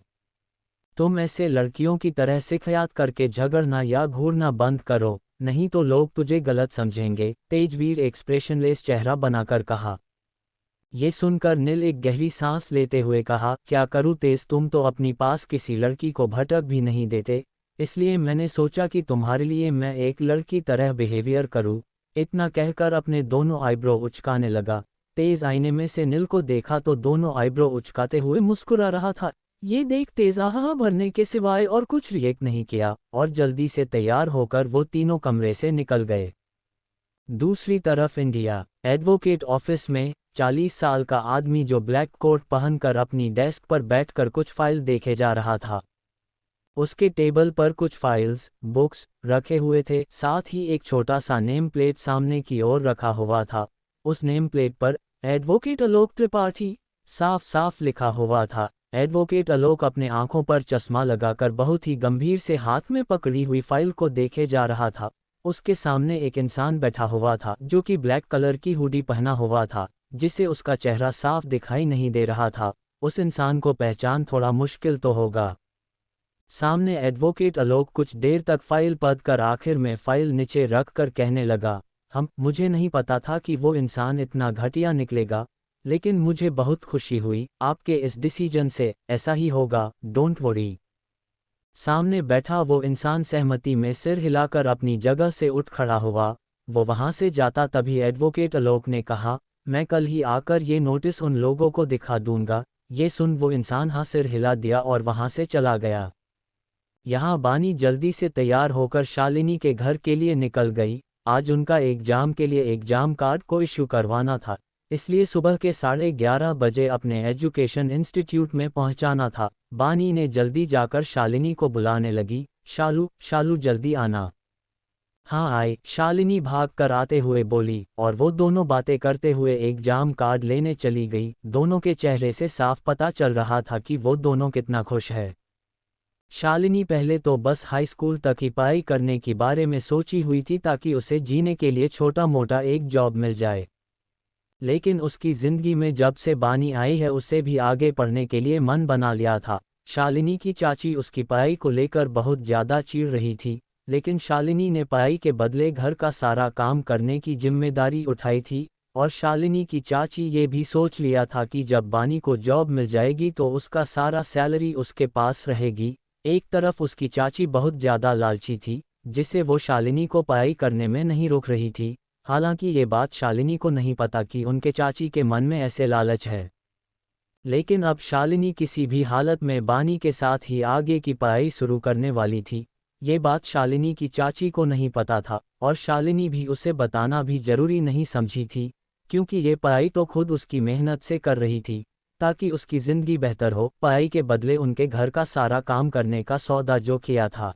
तुम ऐसे लड़कियों की तरह शिकायत करके झगड़ना या घूरना बंद करो, नहीं तो लोग तुझे गलत समझेंगे, तेजवीर एक्सप्रेशनलेस चेहरा बनाकर कहा। ये सुनकर नील एक गहरी सांस लेते हुए कहा, क्या करूँ तेज, तुम तो अपनी पास किसी लड़की को भटक भी नहीं देते, इसलिए मैंने सोचा कि तुम्हारे लिए मैं एक लड़की तरह बिहेवियर करूँ। इतना कहकर अपने दोनों आईब्रो उचकाने लगा। तेज आईने में से नील को देखा तो दोनों आईब्रो उचकाते हुए मुस्कुरा रहा था। ये देख तेज आहा भरने के सिवाय और कुछ रिएक्ट नहीं किया और जल्दी से तैयार होकर वो तीनों कमरे से निकल गए। दूसरी तरफ इंडिया एडवोकेट ऑफिस में 40 साल का आदमी जो ब्लैक कोट पहनकर अपनी डेस्क पर बैठकर कुछ फाइल देखे जा रहा था। उसके टेबल पर कुछ फाइल्स, बुक्स रखे हुए थे, साथ ही एक छोटा सा नेम प्लेट सामने की ओर रखा हुआ था। उस नेम प्लेट पर एडवोकेट आलोक त्रिपाठी साफ साफ लिखा हुआ था। एडवोकेट आलोक अपने आंखों पर चश्मा लगाकर बहुत ही गंभीर से हाथ में पकड़ी हुई फाइल को देखे जा रहा था। उसके सामने एक इंसान बैठा हुआ था जो कि ब्लैक कलर की हुडी पहना हुआ था, जिसे उसका चेहरा साफ दिखाई नहीं दे रहा था। उस इंसान को पहचान थोड़ा मुश्किल तो होगा। सामने एडवोकेट आलोक कुछ देर तक फाइल पढ़ कर आखिर में फाइल नीचे रख कर कहने लगा, मुझे नहीं पता था कि वो इंसान इतना घटिया निकलेगा, लेकिन मुझे बहुत खुशी हुई आपके इस डिसीजन से। ऐसा ही होगा, डोंट वरी। सामने बैठा वो इंसान सहमति में सिर हिलाकर अपनी जगह से उठ खड़ा हुआ। वो वहां से जाता तभी एडवोकेट आलोक ने कहा, मैं कल ही आकर ये नोटिस उन लोगों को दिखा दूंगा। ये सुन वो इंसान हाँ सिर हिला दिया और वहां से चला गया। यहाँ बानी जल्दी से तैयार होकर शालिनी के घर के लिए निकल गई। आज उनका एग्जाम के लिए एग्जाम कार्ड को इश्यू करवाना था, इसलिए सुबह के 11:30 बजे अपने एजुकेशन इंस्टीट्यूट में पहुंचाना था। बानी ने जल्दी जाकर शालिनी को बुलाने लगी, शालू शालू जल्दी आना। हाँ आए, शालिनी भाग कर आते हुए बोली, और वो दोनों बातें करते हुए एग्जाम कार्ड लेने चली गई। दोनों के चेहरे से साफ पता चल रहा था कि वो दोनों कितना खुश है। शालिनी पहले तो बस हाई स्कूल तक ही पढ़ाई करने के बारे में सोची हुई थी ताकि उसे जीने के लिए छोटा मोटा एक जॉब मिल जाए, लेकिन उसकी ज़िंदगी में जब से बानी आई है उसे भी आगे पढ़ने के लिए मन बना लिया था। शालिनी की चाची उसकी पढ़ाई को लेकर बहुत ज़्यादा चिढ़ रही थी, लेकिन शालिनी ने पढ़ाई के बदले घर का सारा काम करने की जिम्मेदारी उठाई थी। और शालिनी की चाची ये भी सोच लिया था कि जब बानी को जॉब मिल जाएगी तो उसका सारा सैलरी उसके पास रहेगी। एक तरफ उसकी चाची बहुत ज़्यादा लालची थी, जिसे वो शालिनी को पढ़ाई करने में नहीं रोक रही थी। हालांकि ये बात शालिनी को नहीं पता कि उनके चाची के मन में ऐसे लालच है। लेकिन अब शालिनी किसी भी हालत में बानी के साथ ही आगे की पढ़ाई शुरू करने वाली थी। ये बात शालिनी की चाची को नहीं पता था और शालिनी भी उसे बताना भी जरूरी नहीं समझी थी, क्योंकि ये पढ़ाई तो खुद उसकी मेहनत से कर रही थी ताकि उसकी ज़िंदगी बेहतर हो। पढ़ाई के बदले उनके घर का सारा काम करने का सौदा जो किया था।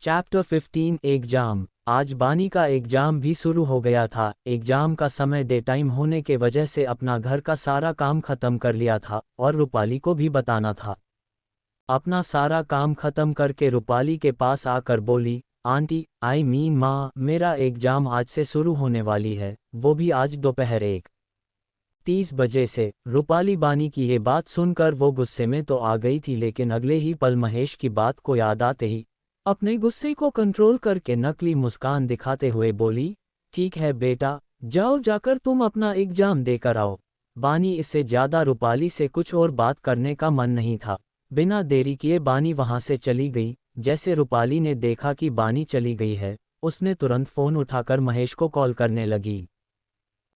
Chapter 15 exam. आज बानी का एग्जाम भी शुरू हो गया था। एग्जाम का समय डे टाइम होने के वजह से अपना घर का सारा काम खत्म कर लिया था और रूपाली को भी बताना था। अपना सारा काम खत्म करके रूपाली के पास आकर बोली, आंटी, माँ, मेरा एग्जाम आज से शुरू होने वाली है, वो भी आज दोपहर 1:30 बजे से। रूपाली बानी की ये बात सुनकर वो गुस्से में तो आ गई थी, लेकिन अगले ही पल महेश की बात को याद आते ही अपने गुस्से को कंट्रोल करके नकली मुस्कान दिखाते हुए बोली, ठीक है बेटा, जाओ जाकर तुम अपना एग्जाम देकर आओ। बानी इससे ज्यादा रूपाली से कुछ और बात करने का मन नहीं था। बिना देरी किए बानी वहां से चली गई। जैसे रूपाली ने देखा कि बानी चली गई है, उसने तुरंत फोन उठाकर महेश को कॉल करने लगी।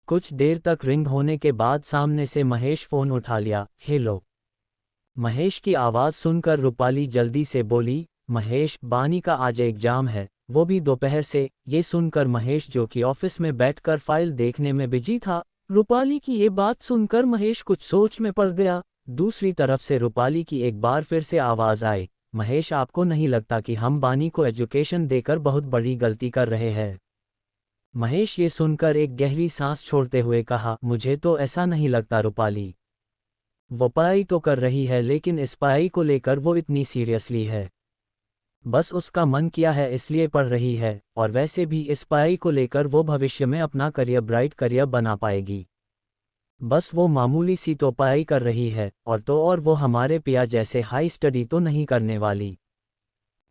कुछ देर तक रिंग होने के बाद सामने से महेश फोन उठा लिया। हेलो। महेश की आवाज़ सुनकर रूपाली जल्दी से बोली, महेश, बानी का आज एग्जाम है, वो भी दोपहर से। ये सुनकर महेश, जो कि ऑफिस में बैठकर फाइल देखने में बिजी था, रूपाली की ये बात सुनकर महेश कुछ सोच में पड़ गया। दूसरी तरफ से रूपाली की एक बार फिर से आवाज़ आई, महेश, आपको नहीं लगता कि हम बानी को एजुकेशन देकर बहुत बड़ी गलती कर रहे हैं? महेश ये सुनकर एक गहरी सांस छोड़ते हुए कहा, मुझे तो ऐसा नहीं लगता रूपाली। वो पढ़ाई तो कर रही है, लेकिन इस पढ़ाई को लेकर वो इतनी सीरियसली है। बस उसका मन किया है इसलिए पढ़ रही है, और वैसे भी इस पढ़ाई को लेकर वो भविष्य में अपना करियर, ब्राइट करियर बना पाएगी। बस वो मामूली सी तो पढ़ाई कर रही है, और वो हमारे पिया जैसे हाई स्टडी तो नहीं करने वाली।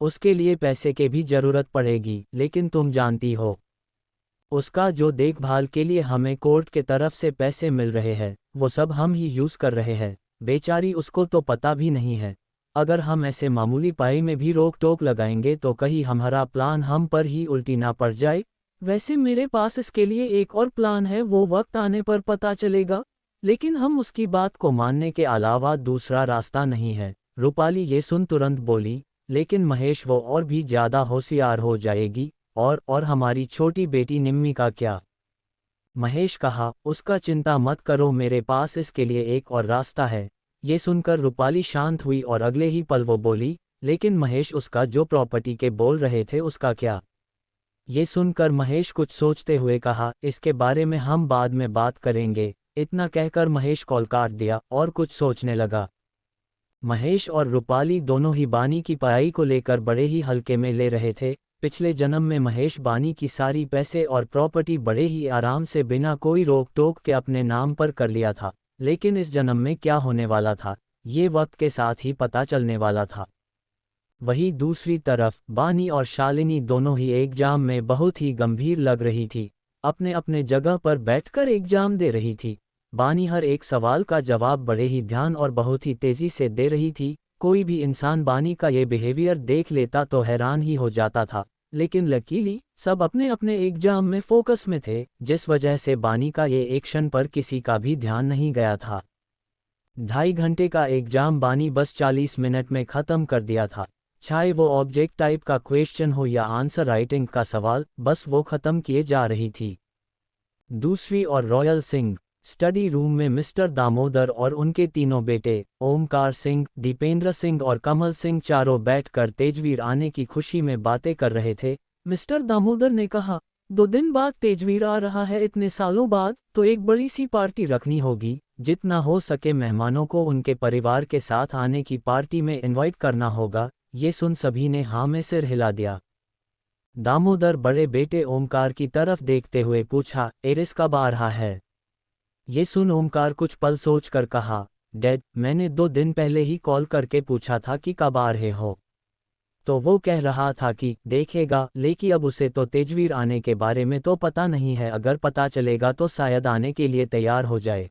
उसके लिए पैसे की भी ज़रूरत पड़ेगी, लेकिन तुम जानती हो, उसका जो देखभाल के लिए हमें कोर्ट के तरफ से पैसे मिल रहे हैं, वो सब हम ही यूज़ कर रहे हैं। बेचारी, उसको तो पता भी नहीं है। अगर हम ऐसे मामूली पाई में भी रोक टोक लगाएंगे तो कहीं हमारा प्लान हम पर ही उल्टी ना पड़ जाए। वैसे मेरे पास इसके लिए एक और प्लान है, वो वक्त आने पर पता चलेगा, लेकिन हम उसकी बात को मानने के अलावा दूसरा रास्ता नहीं है। रूपाली ये सुन तुरंत बोली, लेकिन महेश, वो और भी ज़्यादा होशियार हो जाएगी। और हमारी छोटी बेटी निम्मी का क्या? महेश कहा, उसका चिंता मत करो, मेरे पास इसके लिए एक और रास्ता है। ये सुनकर रूपाली शांत हुई और अगले ही पल वो बोली, लेकिन महेश, उसका जो प्रॉपर्टी के बोल रहे थे उसका क्या? ये सुनकर महेश कुछ सोचते हुए कहा, इसके बारे में हम बाद में बात करेंगे। इतना कहकर महेश कॉल काट दिया और कुछ सोचने लगा। महेश और रूपाली दोनों ही बानी की पढ़ाई को लेकर बड़े ही हल्के में ले रहे थे। पिछले जन्म में महेश बानी की सारी पैसे और प्रॉपर्टी बड़े ही आराम से बिना कोई रोक टोक के अपने नाम पर कर लिया था, लेकिन इस जन्म में क्या होने वाला था, ये वक्त के साथ ही पता चलने वाला था। वहीं दूसरी तरफ बानी और शालिनी दोनों ही एग्जाम में बहुत ही गंभीर लग रही थी। अपने अपने जगह पर बैठकर एग्जाम दे रही थी। बानी हर एक सवाल का जवाब बड़े ही ध्यान और बहुत ही तेजी से दे रही थी। कोई भी इंसान बानी का ये बिहेवियर देख लेता तो हैरान ही हो जाता था, लेकिन लकीली सब अपने अपने एग्जाम में फोकस में थे, जिस वजह से बानी का ये एक्शन पर किसी का भी ध्यान नहीं गया था। 2.5 घंटे का एग्जाम बानी बस 40 मिनट में ख़त्म कर दिया था। चाहे वो ऑब्जेक्ट टाइप का क्वेश्चन हो या आंसर राइटिंग का सवाल, बस वो ख़त्म किए जा रही थी। दूसरी ओर रॉयल सिंह स्टडी रूम में मिस्टर दामोदर और उनके तीनों बेटे ओमकार सिंह, दीपेंद्र सिंह और कमल सिंह चारों बैठकर तेजवीर आने की खुशी में बातें कर रहे थे। मिस्टर दामोदर ने कहा, 2 दिन बाद तेजवीर आ रहा है, इतने सालों बाद, तो एक बड़ी सी पार्टी रखनी होगी। जितना हो सके मेहमानों को उनके परिवार के साथ आने की पार्टी में इनवाइट करना होगा। ये सुन सभी ने हाँ में सिर हिला दिया। दामोदर बड़े बेटे ओमकार की तरफ देखते हुए पूछा, एरिस कब आ रहा है? ये सुन ओमकार कुछ पल सोच कर कहा, डैड, मैंने 2 दिन पहले ही कॉल करके पूछा था कि कब आ रहे हो, तो वो कह रहा था कि देखेगा, लेकिन अब उसे तो तेजवीर आने के बारे में तो पता नहीं है। अगर पता चलेगा तो शायद आने के लिए तैयार हो जाए।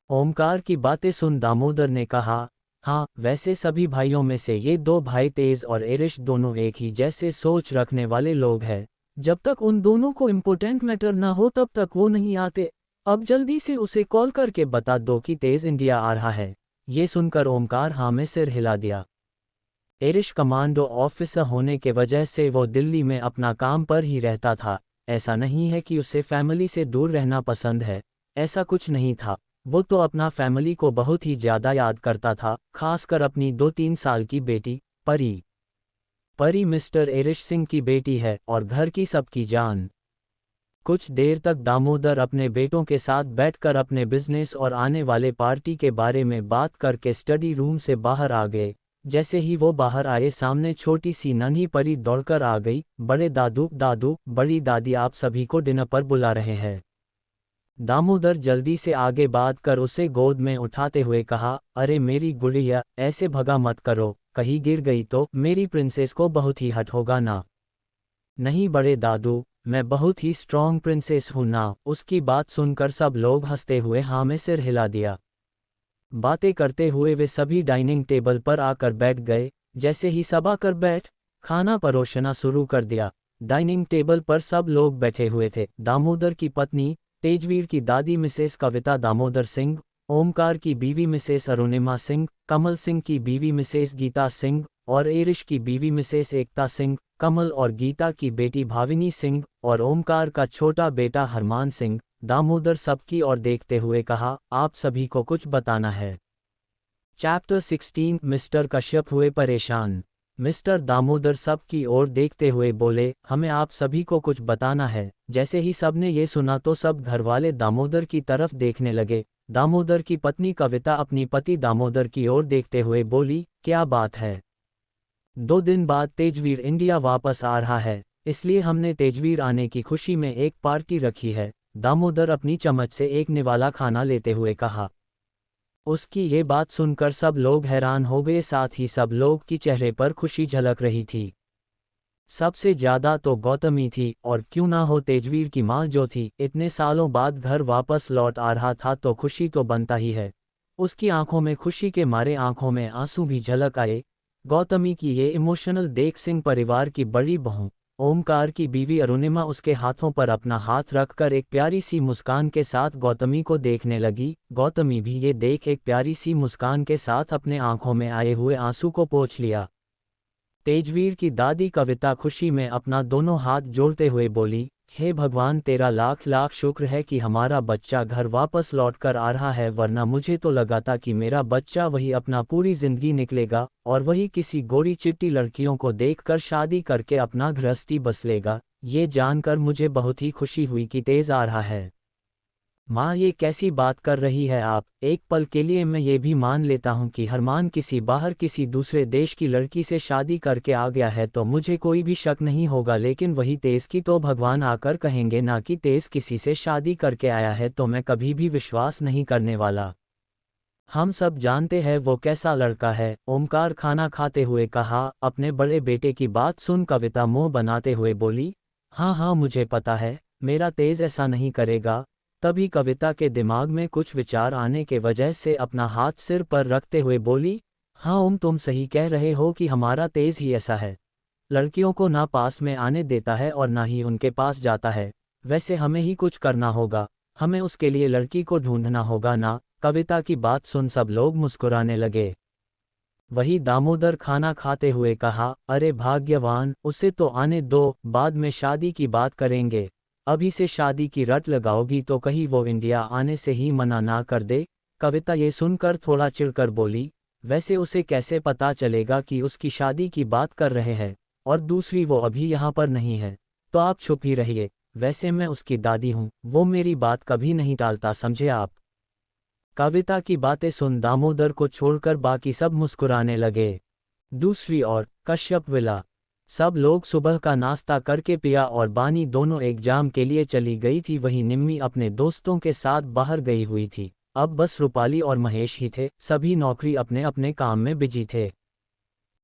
ओमकार की बातें सुन दामोदर ने कहा, हाँ, वैसे सभी भाइयों में से ये 2 भाई तेज और एरिश दोनों एक ही जैसे सोच रखने वाले लोग हैं। जब तक उन दोनों को इम्पोर्टेंट मैटर ना हो तब तक वो नहीं आते। अब जल्दी से उसे कॉल करके बता दो कि तेज इंडिया आ रहा है। ये सुनकर ओमकार हाँ में सिर हिला दिया। एरिश कमांडो ऑफिसर होने के वजह से वो दिल्ली में अपना काम पर ही रहता था। ऐसा नहीं है कि उसे फैमिली से दूर रहना पसंद है, ऐसा कुछ नहीं था। वो तो अपना फैमिली को बहुत ही ज़्यादा याद करता था, खासकर अपनी 2-3 साल की बेटी परी। परी मिस्टर एरिश सिंह की बेटी है और घर की सबकी जान। कुछ देर तक दामोदर अपने बेटों के साथ बैठकर अपने बिजनेस और आने वाले पार्टी के बारे में बात करके स्टडी रूम से बाहर आ गए। जैसे ही वो बाहर आए सामने छोटी सी नन्ही परी दौड़कर आ गई। बड़े दादू, दादू, बड़ी दादी आप सभी को डिनर पर बुला रहे हैं। दामोदर जल्दी से आगे बात कर उसे गोद में उठाते हुए कहा, अरे मेरी गुड़िया, ऐसे भगा मत करो, कहीं गिर गई तो मेरी प्रिंसेस को बहुत ही हट होगा ना। नहीं बड़े दादू, मैं बहुत ही स्ट्रॉन्ग प्रिंसेस हूं ना। उसकी बात सुनकर सब लोग हंसते हुए हाँ में सिर हिला दिया। बातें करते हुए वे सभी डाइनिंग टेबल पर आकर बैठ गए। जैसे ही सब आकर खाना परोसना शुरू कर दिया। डाइनिंग टेबल पर सब लोग बैठे हुए थे। दामोदर की पत्नी, तेजवीर की दादी मिसेस कविता दामोदर सिंह, ओमकार की बीवी मिसेस अरुणिमा सिंह, कमल सिंह की बीवी मिसेस गीता सिंह और एरिश की बीवी मिसेस एकता सिंह, कमल और गीता की बेटी भाविनी सिंह और ओमकार का छोटा बेटा हरमान सिंह। दामोदर सबकी ओर देखते हुए कहा, आप सभी को कुछ बताना है। चैप्टर 16 मिस्टर कश्यप हुए परेशान। मिस्टर दामोदर सबकी ओर देखते हुए बोले, हमें आप सभी को कुछ बताना है। जैसे ही सबने ये सुना तो सब घरवाले दामोदर की तरफ देखने लगे। दामोदर की पत्नी कविता अपनी पति दामोदर की ओर देखते हुए बोली, क्या बात है? 2 दिन बाद तेजवीर इंडिया वापस आ रहा है, इसलिए हमने तेजवीर आने की खुशी में एक पार्टी रखी है। दामोदर अपनी चम्मच से एक निवाला खाना लेते हुए कहा। उसकी ये बात सुनकर सब लोग हैरान हो गए, साथ ही सब लोग की चेहरे पर खुशी झलक रही थी। सबसे ज्यादा तो गौतमी थी, और क्यों ना हो तेजवीर की माँ जो थी, इतने सालों बाद घर वापस लौट आ रहा था तो खुशी तो बनता ही है। उसकी आंखों में खुशी के मारे आंखों में आंसू भी झलक आए। गौतमी की ये इमोशनल देख सिंह परिवार की बड़ी बहू ओमकार की बीवी अरुणिमा उसके हाथों पर अपना हाथ रखकर एक प्यारी सी मुस्कान के साथ गौतमी को देखने लगी। गौतमी भी ये देख एक प्यारी सी मुस्कान के साथ अपने आंखों में आए हुए आंसू को पोंछ लिया। तेजवीर की दादी कविता खुशी में अपना दोनों हाथ जोड़ते हुए बोली, हे भगवान, तेरा लाख लाख शुक्र है कि हमारा बच्चा घर वापस लौट कर आ रहा है, वरना मुझे तो लगा था कि मेरा बच्चा वही अपना पूरी जिंदगी निकलेगा और वही किसी गोरी चिट्टी लड़कियों को देखकर शादी करके अपना गृहस्थी बस लेगा। ये जानकर मुझे बहुत ही खुशी हुई कि तेज आ रहा है। माँ, ये कैसी बात कर रही है आप? एक पल के लिए मैं ये भी मान लेता हूँ कि हरमान किसी दूसरे देश की लड़की से शादी करके आ गया है तो मुझे कोई भी शक नहीं होगा, लेकिन वही तेज की तो भगवान आकर कहेंगे ना कि तेज किसी से शादी करके आया है, तो मैं कभी भी विश्वास नहीं करने वाला। हम सब जानते हैं वो कैसा लड़का है। ओमकार खाना खाते हुए कहा। अपने बड़े बेटे की बात सुन कविता मुंह बनाते हुए बोली, हाँ हाँ मुझे पता है, मेरा तेज ऐसा नहीं करेगा। तभी कविता के दिमाग में कुछ विचार आने के वजह से अपना हाथ सिर पर रखते हुए बोली, हाँ ओम, तुम सही कह रहे हो कि हमारा तेज ही ऐसा है। लड़कियों को ना पास में आने देता है और ना ही उनके पास जाता है। वैसे हमें ही कुछ करना होगा, हमें उसके लिए लड़की को ढूंढना होगा ना। कविता की बात सुन सब लोग मुस्कुराने लगे। वही दामोदर खाना खाते हुए कहा, अरे भाग्यवान, उसे तो आने दो, बाद में शादी की बात करेंगे। अभी से शादी की रट लगाओगी तो कहीं वो इंडिया आने से ही मना ना कर दे। कविता ये सुनकर थोड़ा चिढ़कर बोली, वैसे उसे कैसे पता चलेगा कि उसकी शादी की बात कर रहे हैं, और दूसरी वो अभी यहाँ पर नहीं है, तो आप चुप ही रहिए। वैसे मैं उसकी दादी हूँ, वो मेरी बात कभी नहीं टालता, समझे आप? कविता की बातें सुन दामोदर को छोड़कर बाकी सब मुस्कुराने लगे। दूसरी ओर कश्यप विला। सब लोग सुबह का नाश्ता करके पिया और बानी दोनों एग्जाम के लिए चली गई थी। वहीं निम्मी अपने दोस्तों के साथ बाहर गई हुई थी। अब बस रूपाली और महेश ही थे। सभी नौकरी अपने अपने काम में बिजी थे।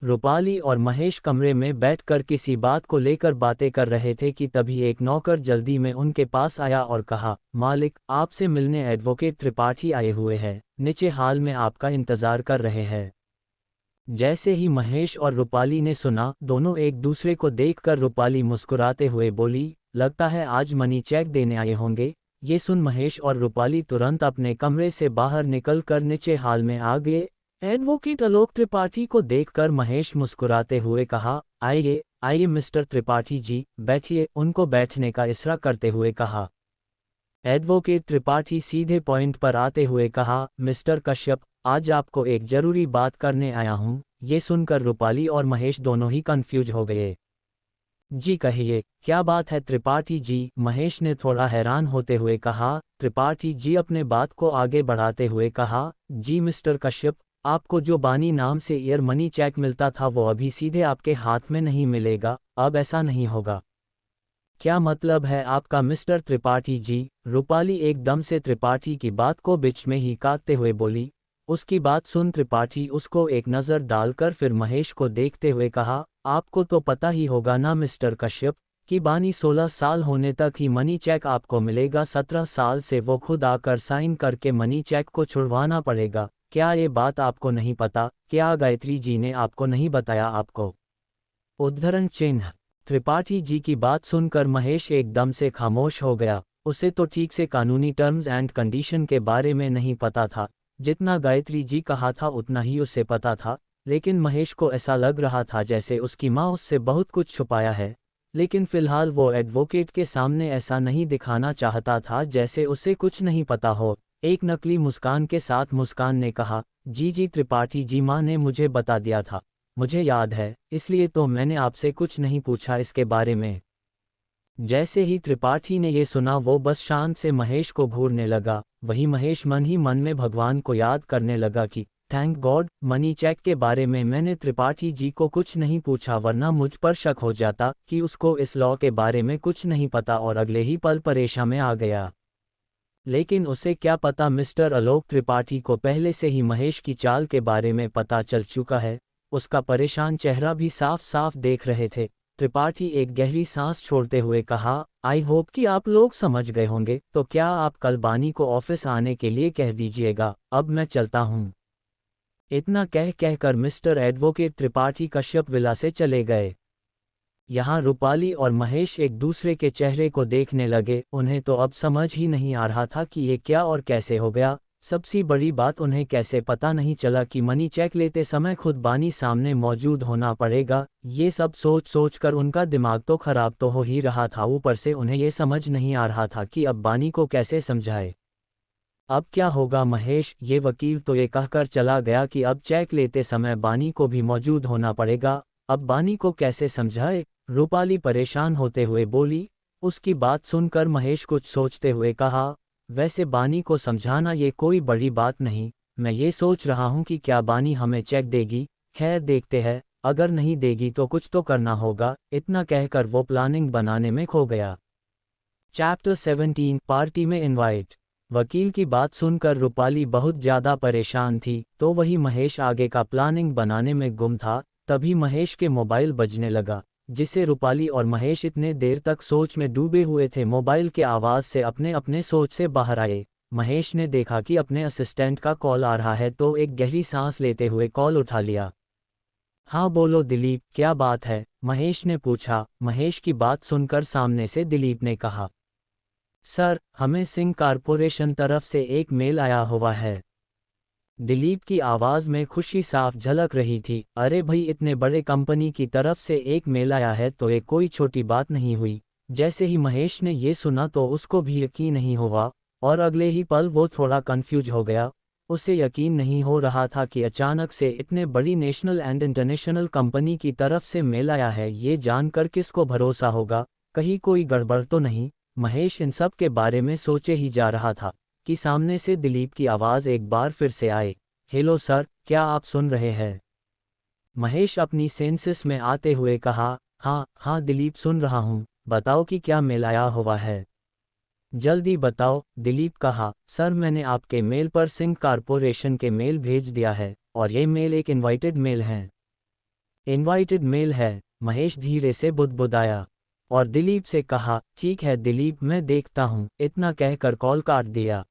रूपाली और महेश कमरे में बैठकर किसी बात को लेकर बातें कर रहे थे कि तभी एक नौकर जल्दी में उनके पास आया और कहा, मालिक, आपसे मिलने एडवोकेट त्रिपाठी आए हुए हैं, नीचे हाल में आपका इंतजार कर रहे हैं। जैसे ही महेश और रूपाली ने सुना, दोनों एक दूसरे को देखकर रूपाली मुस्कुराते हुए बोली, लगता है आज मनी चेक देने आए होंगे। ये सुन महेश और रूपाली तुरंत अपने कमरे से बाहर निकलकर नीचे हाल में आ गए। एडवोकेट आलोक त्रिपाठी को देखकर महेश मुस्कुराते हुए कहा, आइए आइए मिस्टर त्रिपाठी जी, बैठिए। उनको बैठने का इशारा करते हुए कहा। एडवोकेट त्रिपाठी सीधे पॉइंट पर आते हुए कहा, मिस्टर कश्यप, आज आपको एक जरूरी बात करने आया हूं। ये सुनकर रूपाली और महेश दोनों ही कंफ्यूज हो गए। जी कहिए, क्या बात है त्रिपाठी जी? महेश ने थोड़ा हैरान होते हुए कहा। त्रिपाठी जी अपने बात को आगे बढ़ाते हुए कहा, जी मिस्टर कश्यप, आपको जो बानी नाम से एयर मनी चेक मिलता था वो अभी सीधे आपके हाथ में नहीं मिलेगा, अब ऐसा नहीं होगा। क्या मतलब है आपका मिस्टर त्रिपाठी जी? रूपाली एकदम से त्रिपाठी की बात को बीच में ही काटते हुए बोली। उसकी बात सुन त्रिपाठी उसको एक नज़र डालकर फिर महेश को देखते हुए कहा, आपको तो पता ही होगा ना मिस्टर कश्यप कि बानी 16 साल होने तक ही मनी चेक आपको मिलेगा, 17 साल से वो खुद आकर साइन करके मनी चेक को छुड़वाना पड़ेगा। क्या ये बात आपको नहीं पता? क्या गायत्री जी ने आपको नहीं बताया? आपको उद्धरण चिन्ह। त्रिपाठी जी की बात सुनकर महेश एकदम से खामोश हो गया। उसे तो ठीक से कानूनी टर्म्स एंड कंडीशन के बारे में नहीं पता था, जितना गायत्री जी कहा था उतना ही उसे पता था, लेकिन महेश को ऐसा लग रहा था जैसे उसकी माँ उससे बहुत कुछ छुपाया है। लेकिन फिलहाल वो एडवोकेट के सामने ऐसा नहीं दिखाना चाहता था जैसे उसे कुछ नहीं पता हो। एक नकली मुस्कान के साथ मुस्कान ने कहा, जी जी त्रिपाठी जी, माँ ने मुझे बता दिया था, मुझे याद है, इसलिए तो मैंने आपसे कुछ नहीं पूछा इसके बारे में। जैसे ही त्रिपाठी ने ये सुना वो बस शांत से महेश को घूरने लगा। वही महेश मन ही मन में भगवान को याद करने लगा कि थैंक गॉड मनी चेक के बारे में मैंने त्रिपाठी जी को कुछ नहीं पूछा, वरना मुझ पर शक हो जाता कि उसको इस लॉ के बारे में कुछ नहीं पता और अगले ही पल परेशान में आ गया। लेकिन उसे क्या पता मिस्टर आलोक त्रिपाठी को पहले से ही महेश की चाल के बारे में पता चल चुका है। उसका परेशान चेहरा भी साफ साफ देख रहे थे। त्रिपाठी एक गहरी सांस छोड़ते हुए कहा, आई होप कि आप लोग समझ गए होंगे, तो क्या आप कल बानी को ऑफिस आने के लिए कह दीजिएगा, अब मैं चलता हूँ। इतना कहकर mister advocate Tripathi Kashyap villa से चले गए। यहाँ रूपाली और महेश एक दूसरे के चेहरे को देखने लगे। उन्हें तो अब समझ ही नहीं आ रहा था कि ये क्या और कैसे हो गया। सबसे बड़ी बात, उन्हें कैसे पता नहीं चला कि मनी चेक लेते समय खुद बानी सामने मौजूद होना पड़ेगा। ये सब सोच कर उनका दिमाग तो खराब तो हो ही रहा था, ऊपर से उन्हें ये समझ नहीं आ रहा था कि अब बानी को कैसे समझाए। अब क्या होगा महेश? ये वकील तो ये कहकर चला गया कि अब चेक लेते समय बानी को भी मौजूद होना पड़ेगा। अब बानी को कैसे समझाए? रूपाली परेशान होते हुए बोली। उसकी बात सुनकर महेश कुछ सोचते हुए कहा, वैसे बानी को समझाना ये कोई बड़ी बात नहीं, मैं ये सोच रहा हूँ कि क्या बानी हमें चेक देगी। खैर देखते हैं, अगर नहीं देगी तो कुछ तो करना होगा। इतना कहकर वो प्लानिंग बनाने में खो गया। चैप्टर 17 पार्टी में इनवाइट। वकील की बात सुनकर रूपाली बहुत ज़्यादा परेशान थी, तो वही महेश आगे का प्लानिंग बनाने में गुम था। तभी महेश के मोबाइल बजने लगा, जिसे रूपाली और महेश इतने देर तक सोच में डूबे हुए थे, मोबाइल के आवाज़ से अपने अपने सोच से बाहर आए। महेश ने देखा कि अपने असिस्टेंट का कॉल आ रहा है, तो एक गहरी सांस लेते हुए कॉल उठा लिया। हाँ बोलो दिलीप, क्या बात है? महेश ने पूछा। महेश की बात सुनकर सामने से दिलीप ने कहा, सर, हमें सिंह कारपोरेशन तरफ से एक मेल आया हुआ है। दिलीप की आवाज़ में खुशी साफ झलक रही थी। अरे भाई, इतने बड़े कंपनी की तरफ से एक मेल आया है तो ये कोई छोटी बात नहीं हुई। जैसे ही महेश ने ये सुना तो उसको भी यकीन नहीं हुआ, और अगले ही पल वो थोड़ा कंफ्यूज हो गया। उसे यकीन नहीं हो रहा था कि अचानक से इतने बड़ी नेशनल एंड इंटरनेशनल कंपनी की तरफ से मेल आया है। ये जानकर किसको भरोसा होगा, कहीं कोई गड़बड़ तो नहीं। महेश इन सब के बारे में सोचे ही जा रहा था कि सामने से दिलीप की आवाज़ एक बार फिर से आए, हेलो सर, क्या आप सुन रहे हैं? महेश अपनी सेंसेस में आते हुए कहा, हाँ दिलीप, सुन रहा हूँ, बताओ कि क्या मेल आया हुआ है। जल्दी बताओ, दिलीप कहा। सर, मैंने आपके मेल पर सिंह कारपोरेशन के मेल भेज दिया है, और ये मेल एक इनवाइटेड मेल है। इनवाइटेड मेल है? महेश धीरे से बुदबुदाया, और दिलीप से कहा, ठीक है दिलीप, मैं देखता हूँ। इतना कहकर कॉल काट दिया।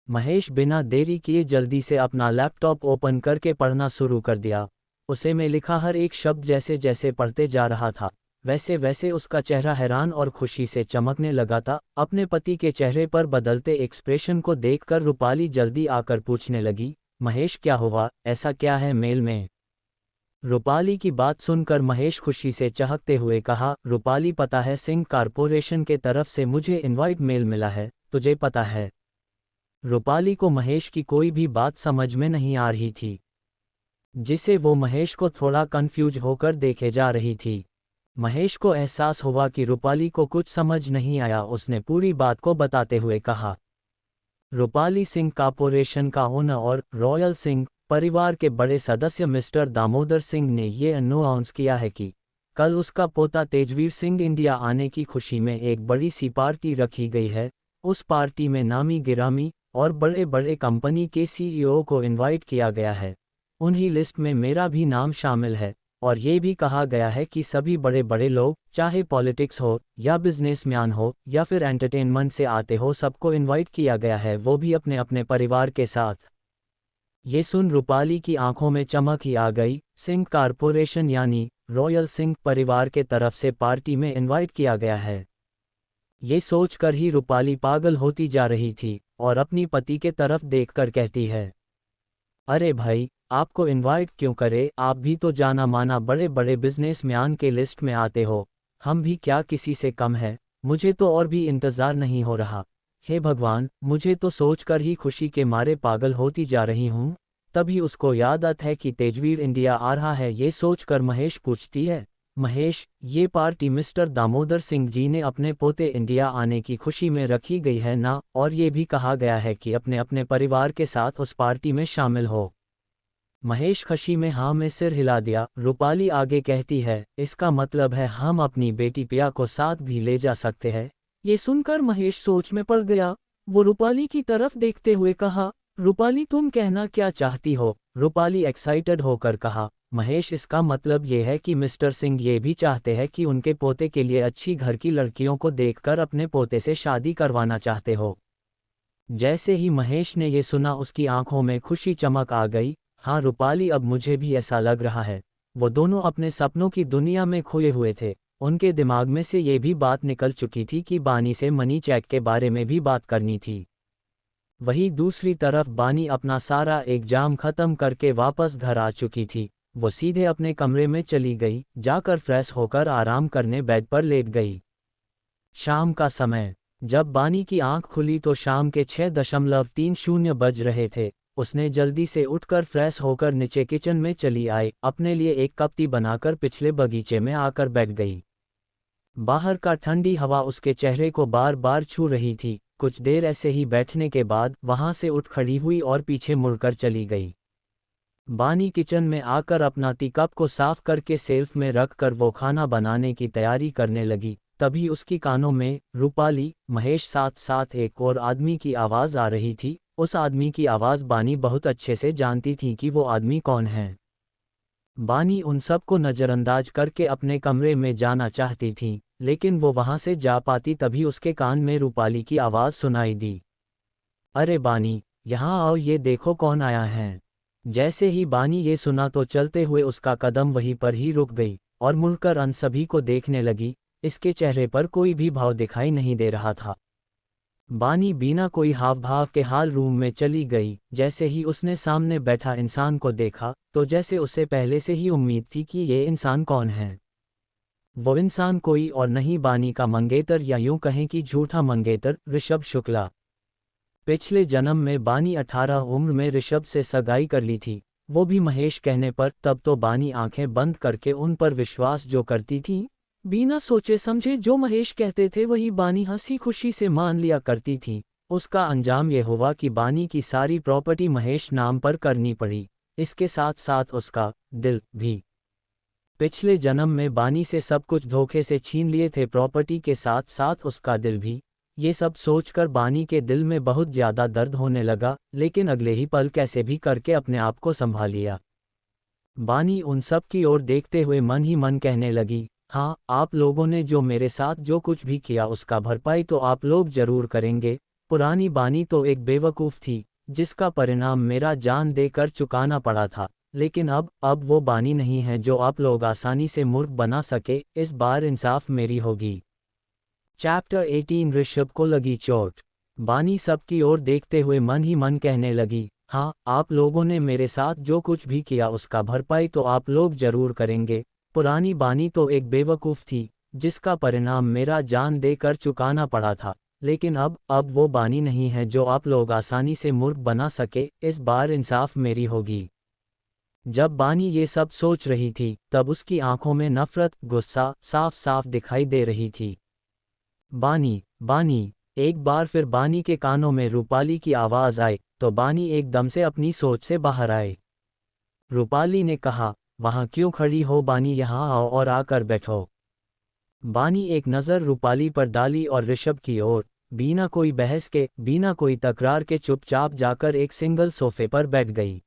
महेश बिना देरी किए जल्दी से अपना लैपटॉप ओपन करके पढ़ना शुरू कर दिया। उसे में लिखा हर एक शब्द जैसे जैसे पढ़ते जा रहा था, वैसे वैसे उसका चेहरा हैरान और खुशी से चमकने लगा था। अपने पति के चेहरे पर बदलते एक्सप्रेशन को देखकर रूपाली जल्दी आकर पूछने लगी, महेश क्या हुआ, ऐसा क्या है मेल में? रूपाली की बात सुनकर महेश खुशी से चहकते हुए कहा, रूपाली, पता है सिंह कारपोरेशन के तरफ से मुझे इनवाइट मेल मिला है, तुझे पता है? रूपाली को महेश की कोई भी बात समझ में नहीं आ रही थी, जिसे वो महेश को थोड़ा कंफ्यूज होकर देखे जा रही थी। महेश को एहसास हुआ कि रूपाली को कुछ समझ नहीं आया। उसने पूरी बात को बताते हुए कहा, रूपाली सिंह कारपोरेशन का ओनर और रॉयल सिंह परिवार के बड़े सदस्य मिस्टर दामोदर सिंह ने ये अनाउंस किया है कि कल उसका पोता तेजवीर सिंह इंडिया आने की खुशी में एक बड़ी सी पार्टी रखी गई है। उस पार्टी में नामी गिरामी और बड़े बड़े कंपनी के सीईओ को इनवाइट किया गया है। उन्हीं लिस्ट में मेरा भी नाम शामिल है और ये भी कहा गया है कि सभी बड़े बड़े लोग, चाहे पॉलिटिक्स हो या बिजनेसमैन हो या फिर एंटरटेनमेंट से आते हो, सबको इनवाइट किया गया है, वो भी अपने अपने परिवार के साथ। ये सुन रूपाली की आंखों में चमक ही आ गई। सिंह कारपोरेशन यानी रॉयल सिंह परिवार के तरफ से पार्टी में इनवाइट किया गया है। ये सोचकर ही रूपाली पागल होती जा रही थी और अपनी पति के तरफ देखकर कहती है, अरे भाई, आपको इनवाइट क्यों करे, आप भी तो जाना माना बड़े बड़े बिजनेसमैन के लिस्ट में आते हो, हम भी क्या किसी से कम है, मुझे तो और भी इंतज़ार नहीं हो रहा। हे भगवान, मुझे तो सोचकर ही खुशी के मारे पागल होती जा रही हूँ। तभी उसको याद आता है कि तेजवीर इंडिया आ रहा है। ये सोचकर महेश पूछती है, महेश, ये पार्टी मिस्टर दामोदर सिंह जी ने अपने पोते इंडिया आने की खुशी में रखी गई है ना, और ये भी कहा गया है कि अपने अपने परिवार के साथ उस पार्टी में शामिल हो। महेश खुशी में हाँ में सिर हिला दिया। रूपाली आगे कहती है, इसका मतलब है हम अपनी बेटी पिया को साथ भी ले जा सकते हैं। ये सुनकर महेश सोच में पड़ गया। वो रूपाली की तरफ देखते हुए कहा, रूपाली तुम कहना क्या चाहती हो? रूपाली एक्साइटेड होकर कहा, महेश, इसका मतलब ये है कि मिस्टर सिंह ये भी चाहते हैं कि उनके पोते के लिए अच्छी घर की लड़कियों को देखकर अपने पोते से शादी करवाना चाहते हो। जैसे ही महेश ने ये सुना उसकी आंखों में खुशी चमक आ गई। हाँ रूपाली, अब मुझे भी ऐसा लग रहा है। वो दोनों अपने सपनों की दुनिया में खोए हुए थे। उनके दिमाग में से ये भी बात निकल चुकी थी कि बानी से मनी चेक के बारे में भी बात करनी थी। वहीं दूसरी तरफ बानी अपना सारा एग्जाम खत्म करके वापस घर आ चुकी थी। वो सीधे अपने कमरे में चली गई, जाकर फ्रेश होकर आराम करने बेड पर लेट गई। शाम का समय। जब बानी की आंख खुली तो शाम के 6:30 बज रहे थे। उसने जल्दी से उठकर फ्रेश होकर नीचे किचन में चली आई, अपने लिए एक कप टी बनाकर पिछले बगीचे में आकर बैठ गई। बाहर का ठंडी हवा उसके चेहरे को बार बार छू रही थी। कुछ देर ऐसे ही बैठने के बाद वहां से उठ खड़ी हुई और पीछे मुड़कर चली गई। बानी किचन में आकर अपना टी कप को साफ करके सेल्फ में रख कर वो खाना बनाने की तैयारी करने लगी। तभी उसकी कानों में रूपाली, महेश साथ साथ एक और आदमी की आवाज़ आ रही थी। उस आदमी की आवाज़ बानी बहुत अच्छे से जानती थी कि वो आदमी कौन है। बानी उन सब को नज़रअंदाज करके अपने कमरे में जाना चाहती थी, लेकिन वो वहां से जा पाती तभी उसके कान में रूपाली की आवाज़ सुनाई दी, अरे बानी, यहाँ आओ, ये देखो कौन आया है। जैसे ही बानी ये सुना तो चलते हुए उसका कदम वहीं पर ही रुक गई और मुड़कर उन सभी को देखने लगी। इसके चेहरे पर कोई भी भाव दिखाई नहीं दे रहा था। बानी बिना कोई हाव भाव के हाल रूम में चली गई। जैसे ही उसने सामने बैठा इंसान को देखा तो जैसे उसे पहले से ही उम्मीद थी कि ये इंसान कौन है। वो इंसान कोई और नहीं, बानी का मंगेतर, या यूं कहें कि झूठा मंगेतर, ऋषभ शुक्ला। पिछले जन्म में बानी 18 उम्र में ऋषभ से सगाई कर ली थी, वो भी महेश कहने पर। तब तो बानी आंखें बंद करके उन पर विश्वास जो करती थी, बिना सोचे समझे जो महेश कहते थे वही बानी हंसी खुशी से मान लिया करती थी। उसका अंजाम ये हुआ कि बानी की सारी प्रॉपर्टी महेश नाम पर करनी पड़ी, इसके साथ साथ उसका दिल भी। पिछले जन्म में बानी से सब कुछ धोखे से छीन लिए थे, प्रॉपर्टी के साथ साथ उसका दिल भी। ये सब सोचकर बानी के दिल में बहुत ज़्यादा दर्द होने लगा, लेकिन अगले ही पल कैसे भी करके अपने आप को संभाल लिया। बानी उन सब की ओर देखते हुए मन ही मन कहने लगी, हाँ, आप लोगों ने जो मेरे साथ जो कुछ भी किया उसका भरपाई तो आप लोग जरूर करेंगे। पुरानी बानी तो एक बेवकूफ़ थी, जिसका परिणाम मेरा जान देकर चुकाना पड़ा था, लेकिन अब वो बानी नहीं है जो आप लोग आसानी से मूर्ख बना सके। इस बार इंसाफ मेरी होगी। चैप्टर 18 ऋषभ को लगी चोट। बानी सबकी ओर देखते हुए मन ही मन कहने लगी, हाँ, आप लोगों ने मेरे साथ जो कुछ भी किया उसका भरपाई तो आप लोग जरूर करेंगे। पुरानी बानी तो एक बेवकूफ़ थी, जिसका परिणाम मेरा जान देकर चुकाना पड़ा था, लेकिन अब वो बानी नहीं है जो आप लोग आसानी से मूर्ख बना सके। इस बार इंसाफ मेरी होगी। जब बानी ये सब सोच रही थी तब उसकी आंखों में नफरत, गुस्सा साफ साफ दिखाई दे रही थी। बानी, बानी। एक बार फिर बानी के कानों में रूपाली की आवाज़ आई तो बानी एकदम से अपनी सोच से बाहर आए। रूपाली ने कहा, वहाँ क्यों खड़ी हो बानी, यहाँ आओ और आकर बैठो। बानी एक नज़र रूपाली पर डाली और ऋषभ की ओर, बिना कोई बहस के, बिना कोई तकरार के चुपचाप जाकर एक सिंगल सोफे पर बैठ गई।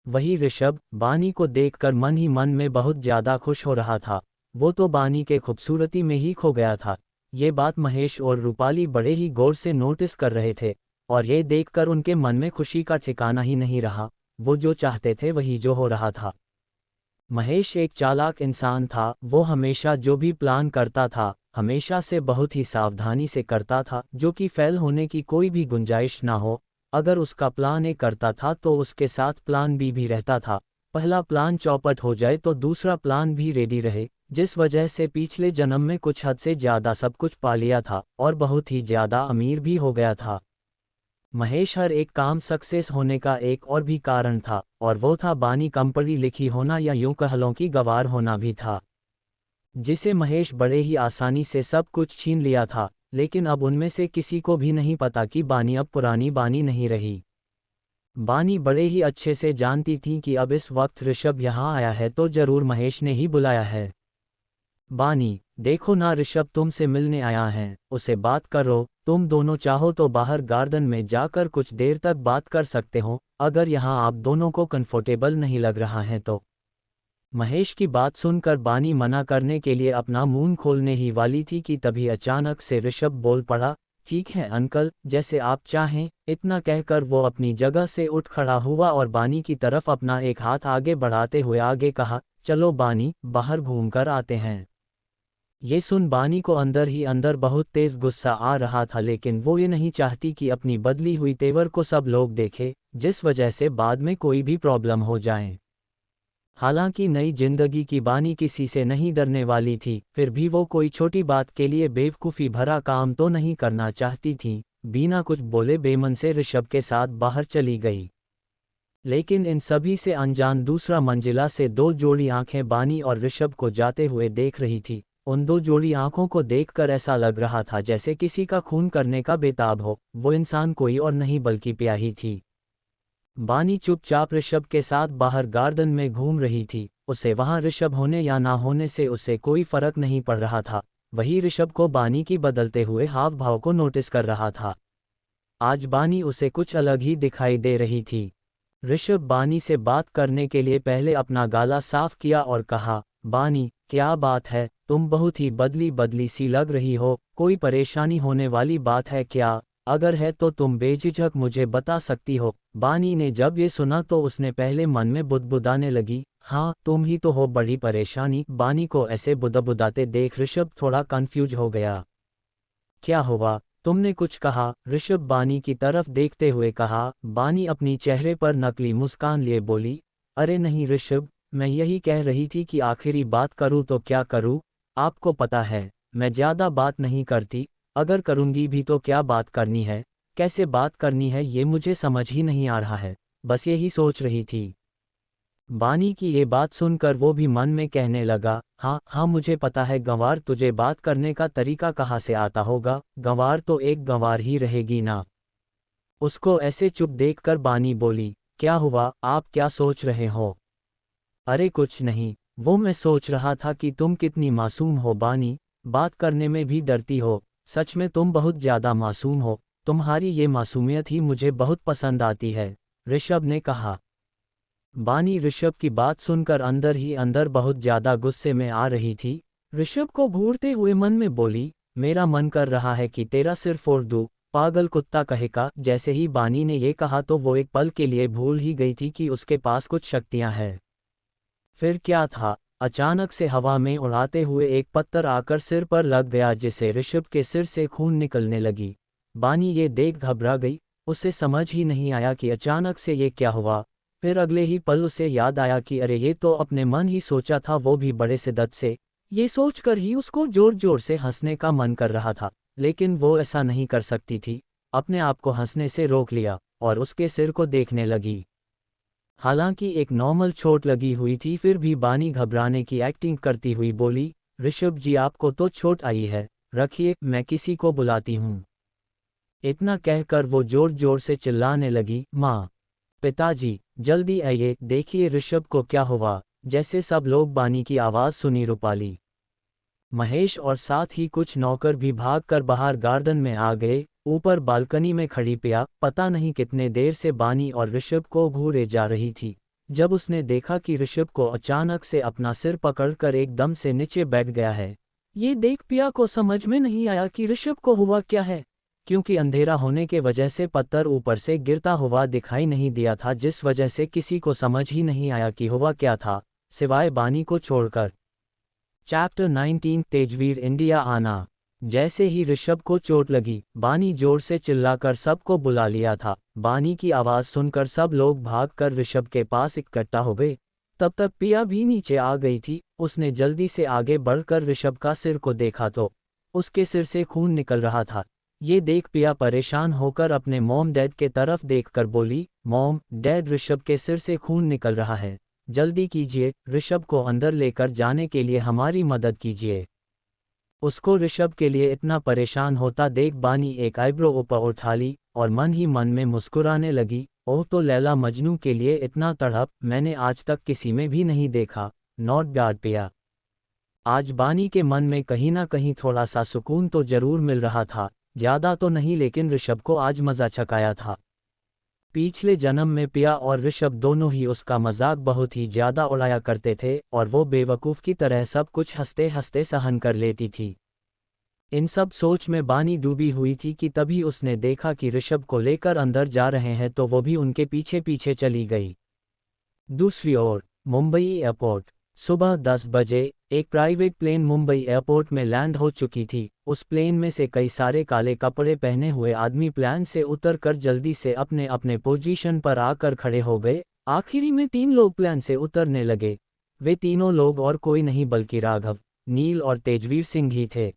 वही ऋषभ बानी को देखकर मन ही मन में बहुत ज़्यादा खुश हो रहा था। वो तो बानी के खूबसूरती में ही खो गया था। ये बात महेश और रूपाली बड़े ही गौर से नोटिस कर रहे थे, और ये देखकर उनके मन में खुशी का ठिकाना ही नहीं रहा। वो जो चाहते थे वही जो हो रहा था। महेश एक चालाक इंसान था। वो हमेशा जो भी प्लान करता था, हमेशा से बहुत ही सावधानी से करता था, जो कि फेल होने की कोई भी गुंजाइश ना हो। अगर उसका प्लान ए करता था तो उसके साथ प्लान बी भी रहता था। पहला प्लान चौपट हो जाए तो दूसरा प्लान भी रेडी रहे, जिस वजह से पिछले जन्म में कुछ हद से ज़्यादा सब कुछ पा लिया था और बहुत ही ज़्यादा अमीर भी हो गया था। महेश हर एक काम सक्सेस होने का एक और भी कारण था, और वो था बानी कम पढ़ी लिखी होना, या यूं कह लो कि गंवार होना भी था, जिसे महेश बड़े ही आसानी से सब कुछ छीन लिया था। लेकिन अब उनमें से किसी को भी नहीं पता कि बानी अब पुरानी बानी नहीं रही। बानी बड़े ही अच्छे से जानती थी कि अब इस वक्त ऋषभ यहाँ आया है तो जरूर महेश ने ही बुलाया है। बानी, देखो ना, ऋषभ तुमसे मिलने आया है, उसे बात करो। तुम दोनों चाहो तो बाहर गार्डन में जाकर कुछ देर तक बात कर सकते हो, अगर यहाँ आप दोनों को कंफर्टेबल नहीं लग रहा है तो। महेश की बात सुनकर बानी मना करने के लिए अपना मुंह खोलने ही वाली थी कि तभी अचानक से ऋषभ बोल पड़ा, ठीक है अंकल, जैसे आप चाहें। इतना कहकर वो अपनी जगह से उठ खड़ा हुआ और बानी की तरफ अपना एक हाथ आगे बढ़ाते हुए आगे कहा, चलो बानी, बाहर घूमकर आते हैं। ये सुन बानी को अंदर ही अंदर बहुत तेज गुस्सा आ रहा था, लेकिन वो ये नहीं चाहती कि अपनी बदली हुई तेवर को सब लोग देखें, जिस वजह से बाद में कोई भी प्रॉब्लम हो जाए। हालांकि नई जिंदगी की बानी किसी से नहीं डरने वाली थी, फिर भी वो कोई छोटी बात के लिए बेवकूफ़ी भरा काम तो नहीं करना चाहती थी। बिना कुछ बोले बेमन से ऋषभ के साथ बाहर चली गई। लेकिन इन सभी से अनजान दूसरा मंजिला से दो जोड़ी आंखें बानी और ऋषभ को जाते हुए देख रही थी। उन दो जोड़ी आंखों को देखकर ऐसा लग रहा था जैसे किसी का खून करने का बेताब हो। वो इंसान कोई और नहीं बल्कि प्याही थी। बानी चुपचाप ऋषभ के साथ बाहर गार्डन में घूम रही थी। उसे वहां ऋषभ होने या ना होने से उसे कोई फर्क नहीं पड़ रहा था। वही ऋषभ को बानी की बदलते हुए हाव भाव को नोटिस कर रहा था। आज बानी उसे कुछ अलग ही दिखाई दे रही थी। ऋषभ बानी से बात करने के लिए पहले अपना गला साफ किया और कहा, बानी, क्या बात है, तुम बहुत ही बदली बदली सी लग रही हो, कोई परेशानी होने वाली बात है क्या? अगर है तो तुम बेझिझक मुझे बता सकती हो। बानी ने जब ये सुना तो उसने पहले मन में बुदबुदाने लगी, हाँ तुम ही तो हो बड़ी परेशानी। बानी को ऐसे बुदबुदाते देख ऋषभ थोड़ा कंफ्यूज हो गया। क्या हुआ, तुमने कुछ कहा? ऋषभ बानी की तरफ देखते हुए कहा। बानी अपनी चेहरे पर नकली मुस्कान लिए बोली, अरे नहीं ऋषभ, मैं यही कह रही थी कि आखिरी बात करूँ तो क्या करूँ? आपको पता है मैं ज़्यादा बात नहीं करती, अगर करूँगी भी तो क्या बात करनी है, कैसे बात करनी है, ये मुझे समझ ही नहीं आ रहा है। बस यही सोच रही थी। बानी की ये बात सुनकर वो भी मन में कहने लगा, हाँ हाँ मुझे पता है गंवार, तुझे बात करने का तरीका कहाँ से आता होगा, गंवार तो एक गंवार ही रहेगी ना। उसको ऐसे चुप देखकर बानी बोली, क्या हुआ, आप क्या सोच रहे हो? अरे कुछ नहीं, वो मैं सोच रहा था कि तुम कितनी मासूम हो बानी, बात करने में भी डरती हो। सच में तुम बहुत ज़्यादा मासूम हो, तुम्हारी ये मासूमियत ही मुझे बहुत पसंद आती है, ऋषभ ने कहा। बानी ऋषभ की बात सुनकर अंदर ही अंदर बहुत ज़्यादा गुस्से में आ रही थी। ऋषभ को घूरते हुए मन में बोली, मेरा मन कर रहा है कि तेरा सिर फोड़ दूँ, पागल कुत्ता कहेगा। जैसे ही बानी ने ये कहा तो वो एक पल के लिए भूल ही गई थी कि उसके पास कुछ शक्तियाँ हैं। फिर क्या था, अचानक से हवा में उड़ाते हुए एक पत्थर आकर सिर पर लग गया, जिससे ऋषभ के सिर से खून निकलने लगी। बानी ये देख घबरा गई, उसे समझ ही नहीं आया कि अचानक से ये क्या हुआ। फिर अगले ही पल उसे याद आया कि अरे ये तो अपने मन ही सोचा था, वो भी बड़े शिद्दत से। ये सोचकर ही उसको जोर जोर से हंसने का मन कर रहा था, लेकिन वो ऐसा नहीं कर सकती थी। अपने आप को हंसने से रोक लिया और उसके सिर को देखने लगी। हालांकि एक नॉर्मल चोट लगी हुई थी, फिर भी बानी घबराने की एक्टिंग करती हुई बोली, ऋषभ जी आपको तो चोट आई है, रखिए मैं किसी को बुलाती हूँ। इतना कहकर वो जोर जोर से चिल्लाने लगी, माँ। पिताजी, जल्दी आइए, देखिए ऋषभ को क्या हुआ। जैसे सब लोग बानी की आवाज़ सुनी रूपाली, महेश और साथ ही कुछ नौकर भी भागकर बाहर गार्डन में आ गए। ऊपर बालकनी में खड़ी पिया पता नहीं कितने देर से बानी और ऋषभ को घूरे जा रही थी। जब उसने देखा कि ऋषभ को अचानक से अपना सिर पकड़कर एकदम से नीचे बैठ गया है, ये देख पिया को समझ में नहीं आया कि ऋषभ को हुआ क्या है, क्योंकि अंधेरा होने के वजह से पत्थर ऊपर से गिरता हुआ दिखाई नहीं दिया था, जिस वजह से किसी को समझ ही नहीं आया कि हुआ क्या था, सिवाय बानी को छोड़कर। चैप्टर 19 तेजवीर इंडिया आना। जैसे ही ऋषभ को चोट लगी, बानी जोर से चिल्लाकर सबको बुला लिया था। बानी की आवाज़ सुनकर सब लोग भागकर ऋषभ के पास इकट्ठा हो गए। तब तक पिया भी नीचे आ गई थी। उसने जल्दी से आगे बढ़कर ऋषभ का सिर को देखा तो उसके सिर से खून निकल रहा था। ये देख पिया परेशान होकर अपने मॉम डैड के तरफ देखकर बोली, मॉम डैड, ऋषभ के सिर से खून निकल रहा है, जल्दी कीजिए, ऋषभ को अंदर लेकर जाने के लिए हमारी मदद कीजिए। उसको ऋषभ के लिए इतना परेशान होता देख बानी एक आईब्रो ऊपर उठा ली और मन ही मन में मुस्कुराने लगी। ओह, तो लैला मजनू के लिए इतना तड़प मैंने आज तक किसी में भी नहीं देखा। नॉट बैड पिया। आज बानी के मन में कहीं ना कहीं थोड़ा सा सुकून तो जरूर मिल रहा था, ज़्यादा तो नहीं, लेकिन ऋषभ को आज मज़ा छकाया था। पिछले जन्म में पिया और ऋषभ दोनों ही उसका मजाक बहुत ही ज़्यादा उड़ाया करते थे और वो बेवकूफ़ की तरह सब कुछ हंसते हंसते सहन कर लेती थी। इन सब सोच में बानी डूबी हुई थी कि तभी उसने देखा कि ऋषभ को लेकर अंदर जा रहे हैं, तो वो भी उनके पीछे पीछे चली गई। दूसरी ओर मुंबई एयरपोर्ट। सुबह 10 बजे एक प्राइवेट प्लेन मुंबई एयरपोर्ट में लैंड हो चुकी थी। उस प्लेन में से कई सारे काले कपड़े पहने हुए आदमी प्लेन से उतरकर जल्दी से अपने अपने पोजीशन पर आकर खड़े हो गए। आखिरी में 3 लोग प्लेन से उतरने लगे। वे तीनों लोग और कोई नहीं बल्कि राघव, नील और तेजवीर सिंह ही थे।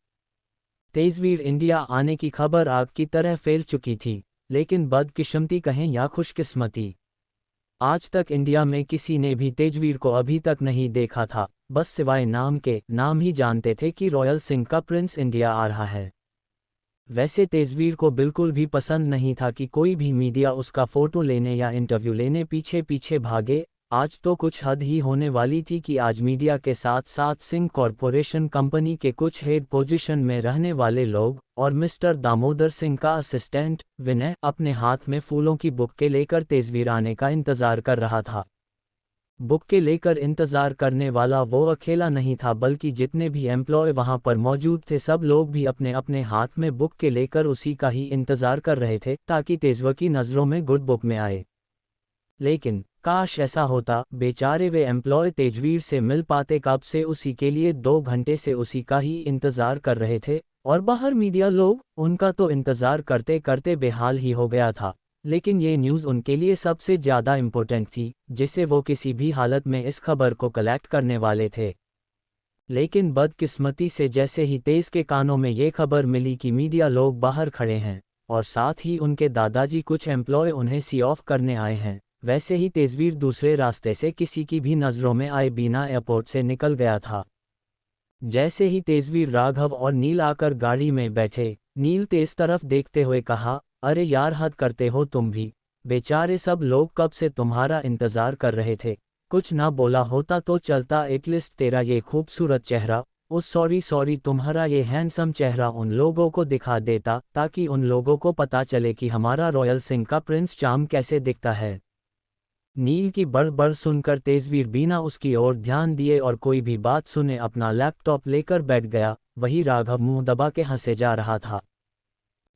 तेजवीर इंडिया आने की खबर आग की तरह फैल चुकी थी, लेकिन बदकिस्मती कहें या खुशकिस्मती, आज तक इंडिया में किसी ने भी तेजवीर को अभी तक नहीं देखा था। बस सिवाय नाम के, नाम ही जानते थे कि रॉयल सिंह का प्रिंस इंडिया आ रहा है। वैसे तेजवीर को बिल्कुल भी पसंद नहीं था कि कोई भी मीडिया उसका फोटो लेने या इंटरव्यू लेने पीछे पीछे भागे। आज तो कुछ हद ही होने वाली थी कि आज मीडिया के साथ साथ सिंह कॉरपोरेशन कंपनी के कुछ हेड पोजीशन में रहने वाले लोग और मिस्टर दामोदर सिंह का असिस्टेंट विनय अपने हाथ में फूलों की बुक्के लेकर तेजवीर आने का इंतजार कर रहा था। बुक्के लेकर इंतजार करने वाला वो अकेला नहीं था, बल्कि जितने भी एम्प्लॉय वहां पर मौजूद थे सब लोग भी अपने अपने हाथ में बुक्के लेकर उसी का ही इंतजार कर रहे थे, ताकि तेजवीर की नज़रों में गुड बुक में आए। लेकिन काश ऐसा होता, बेचारे वे एम्प्लॉय तेजवीर से मिल पाते। कब से उसी के लिए 2 घंटे से उसी का ही इंतजार कर रहे थे, और बाहर मीडिया लोग उनका तो इंतजार करते करते बेहाल ही हो गया था। लेकिन ये न्यूज़ उनके लिए सबसे ज़्यादा इम्पोर्टेंट थी, जिसे वो किसी भी हालत में इस खबर को कलेक्ट करने वाले थे। लेकिन बदकिस्मती से जैसे ही तेज के कानों में ये खबर मिली कि मीडिया लोग बाहर खड़े हैं और साथ ही उनके दादाजी कुछ एम्प्लॉय उन्हें सी ऑफ करने आए हैं, वैसे ही तेजवीर दूसरे रास्ते से किसी की भी नज़रों में आए बिना एयरपोर्ट से निकल गया था। जैसे ही तेजवीर, राघव और नील आकर गाड़ी में बैठे, नील तेज तरफ देखते हुए कहा, अरे यार, हद करते हो तुम भी, बेचारे सब लोग कब से तुम्हारा इंतज़ार कर रहे थे। कुछ ना बोला होता तो चलता, एटलीस्ट तेरा ये खूबसूरत चेहरा, उस सॉरी तुम्हारा ये हैंडसम चेहरा उन लोगों को दिखा देता, ताकि उन लोगों को पता चले कि हमारा रॉयल सिंह का प्रिंस चार्म कैसे दिखता है। नील की बड़बड़ सुनकर तेजवीर बिना उसकी ओर ध्यान दिए और कोई भी बात सुने अपना लैपटॉप लेकर बैठ गया। वही राघव मुंह दबा के हंसे जा रहा था।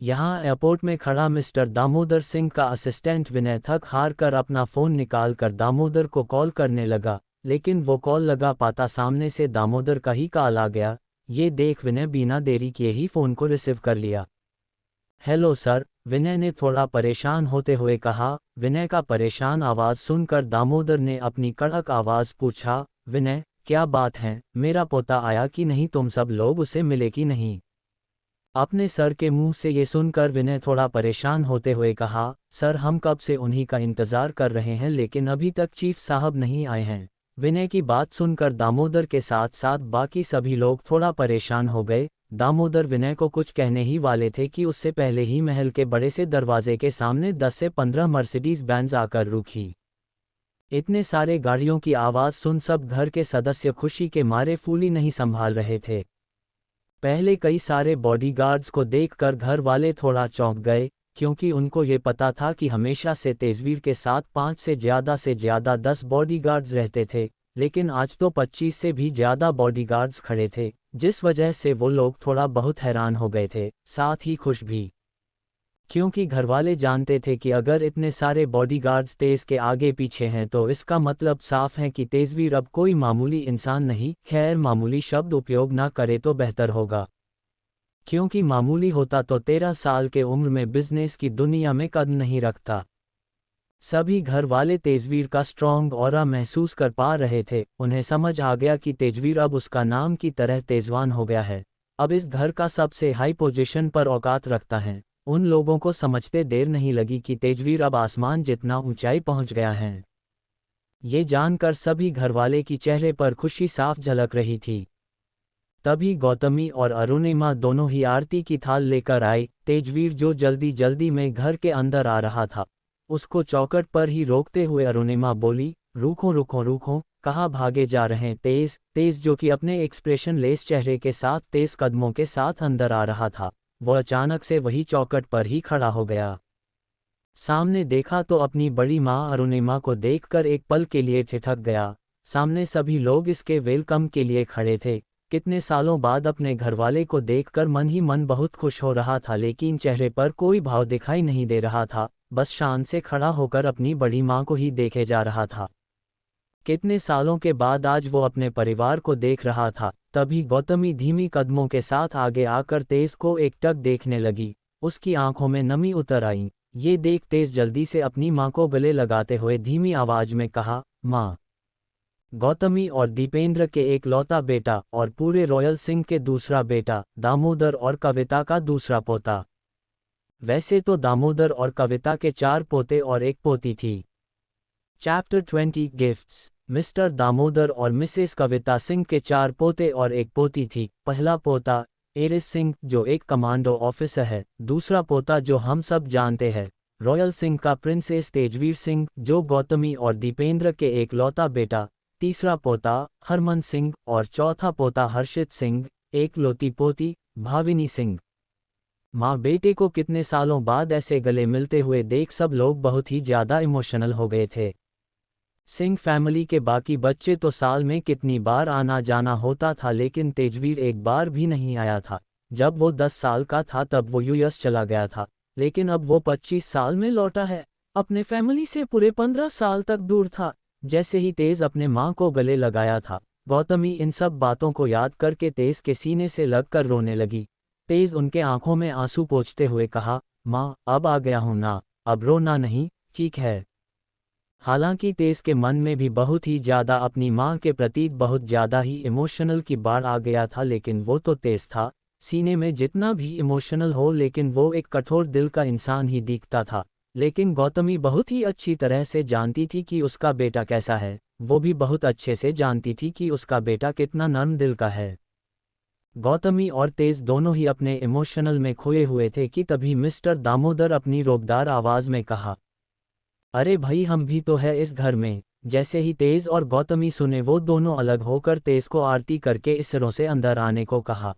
यहाँ एयरपोर्ट में खड़ा मिस्टर दामोदर सिंह का असिस्टेंट विनय थक हार कर अपना फ़ोन निकाल कर दामोदर को कॉल करने लगा, लेकिन वो कॉल लगा पाता सामने से दामोदर का ही कॉल आ गया। ये देख विनय बिना देरी किए ही फ़ोन को रिसीव कर लिया। हेलो सर, विनय ने थोड़ा परेशान होते हुए कहा। विनय का परेशान आवाज़ सुनकर दामोदर ने अपनी कड़क आवाज़ पूछा, विनय क्या बात है, मेरा पोता आया कि नहीं, तुम सब लोग उसे मिले कि नहीं? अपने सर के मुंह से ये सुनकर विनय थोड़ा परेशान होते हुए कहा, सर हम कब से उन्हीं का इंतज़ार कर रहे हैं, लेकिन अभी तक चीफ साहब नहीं आए हैं। विनय की बात सुनकर दामोदर के साथ साथ बाकी सभी लोग थोड़ा परेशान हो गए। दामोदर विनय को कुछ कहने ही वाले थे कि उससे पहले ही महल के बड़े से दरवाजे के सामने 10 से 15 मर्सिडीज बेंज आकर रुकी। इतने सारे गाड़ियों की आवाज़ सुन सब घर के सदस्य खुशी के मारे फूली नहीं संभाल रहे थे। पहले कई सारे बॉडीगार्ड्स को देखकर घर वाले थोड़ा चौंक गए, क्योंकि उनको ये पता था कि हमेशा से तेजवीर के साथ 5 से ज़्यादा 10 बॉडीगार्ड्स रहते थे, लेकिन आज तो 25 से भी ज़्यादा बॉडीगार्ड्स खड़े थे, जिस वजह से वो लोग थोड़ा बहुत हैरान हो गए थे, साथ ही खुश भी, क्योंकि घरवाले जानते थे कि अगर इतने सारे बॉडीगार्ड्स तेज के आगे पीछे हैं तो इसका मतलब साफ है कि तेजवीर अब कोई मामूली इंसान नहीं, खैर मामूली शब्द उपयोग ना करे तो बेहतर होगा, क्योंकि मामूली होता तो 13 साल के उम्र में बिजनेस की दुनिया में कदम नहीं रखता। सभी घर वाले तेजवीर का स्ट्रॉन्ग ऑरा महसूस कर पा रहे थे। उन्हें समझ आ गया कि तेजवीर अब उसका नाम की तरह तेजवान हो गया है, अब इस घर का सबसे हाई पोजीशन पर औकात रखता है। उन लोगों को समझते देर नहीं लगी कि तेजवीर अब आसमान जितना ऊंचाई पहुंच गया है। ये जानकर सभी घरवाले की चेहरे पर खुशी साफ झलक रही थी। तभी गौतमी और अरुणिमा दोनों ही आरती की थाल लेकर आए। तेजवीर जो जल्दी जल्दी में घर के अंदर आ रहा था, उसको चौखट पर ही रोकते हुए अरुणिमा बोली, रुको रुको रुको, कहाँ भागे जा रहे हैं? तेज तेज जो कि अपने एक्सप्रेशन लेस चेहरे के साथ तेज कदमों के साथ अंदर आ रहा था, वो अचानक से वही चौखट पर ही खड़ा हो गया। सामने देखा तो अपनी बड़ी माँ अरुणिमा को देखकर एक पल के लिए ठिठक गया। सामने सभी लोग इसके वेलकम के लिए खड़े थे। कितने सालों बाद अपने घरवाले को देखकर मन ही मन बहुत खुश हो रहा था, लेकिन चेहरे पर कोई भाव दिखाई नहीं दे रहा था, बस शान से खड़ा होकर अपनी बड़ी माँ को ही देखे जा रहा था। कितने सालों के बाद आज वो अपने परिवार को देख रहा था। तभी गौतमी धीमी कदमों के साथ आगे आकर तेज को एकटक देखने लगी। उसकी आंखों में नमी उतर आई। ये देख तेज जल्दी से अपनी माँ को गले लगाते हुए धीमी आवाज में कहा, माँ। गौतमी और दीपेंद्र के एक लौता बेटा और पूरे रॉयल सिंह के दूसरा बेटा, दामोदर और कविता का दूसरा पोता। वैसे तो दामोदर और कविता के 4 पोते और एक पोती थी। Chapter 20 gifts. मिस्टर दामोदर और मिसेस कविता सिंह के 4 पोते और एक पोती थी। पहला पोता एरिस सिंह, जो एक कमांडो ऑफिसर है। दूसरा पोता जो हम सब जानते हैं, रॉयल सिंह का प्रिंसेस तेजवीर सिंह, जो गौतमी और दीपेंद्र के एक लौता बेटा। तीसरा पोता हरमन सिंह और चौथा पोता हर्षित सिंह, एक लौती पोती भाविनी सिंह। माँ बेटे को कितने सालों बाद ऐसे गले मिलते हुए देख सब लोग बहुत ही ज़्यादा इमोशनल हो गए थे। सिंह फैमिली के बाकी बच्चे तो साल में कितनी बार आना जाना होता था, लेकिन तेजवीर एक बार भी नहीं आया था। जब वो 10 साल का था तब वो यूएस चला गया था, लेकिन अब वो 25 साल में लौटा है। अपने फैमिली से पूरे 15 साल तक दूर था। जैसे ही तेज अपने माँ को गले लगाया था, गौतमी इन सब बातों को याद करके तेज के सीने से लगकर रोने लगी। तेज उनके आंखों में आंसू पोंछते हुए कहा, माँ अब आ गया हूँ ना, अब रोना नहीं, ठीक है। हालांकि तेज के मन में भी बहुत ही ज़्यादा अपनी माँ के प्रति बहुत ज़्यादा ही इमोशनल की बाढ़ आ गया था, लेकिन वो तो तेज था, सीने में जितना भी इमोशनल हो, लेकिन वो एक कठोर दिल का इंसान ही दिखता था। लेकिन गौतमी बहुत ही अच्छी तरह से जानती थी कि उसका बेटा कैसा है। वो भी बहुत अच्छे से जानती थी कि उसका बेटा कितना नर्म दिल का है। गौतमी और तेज दोनों ही अपने इमोशनल में खोए हुए थे कि तभी मिस्टर दामोदर अपनी रोबदार आवाज़ में कहा, अरे भाई हम भी तो है इस घर में। जैसे ही तेज और गौतमी सुने, वो दोनों अलग होकर तेज को आरती करके इसरों से अंदर आने को कहा।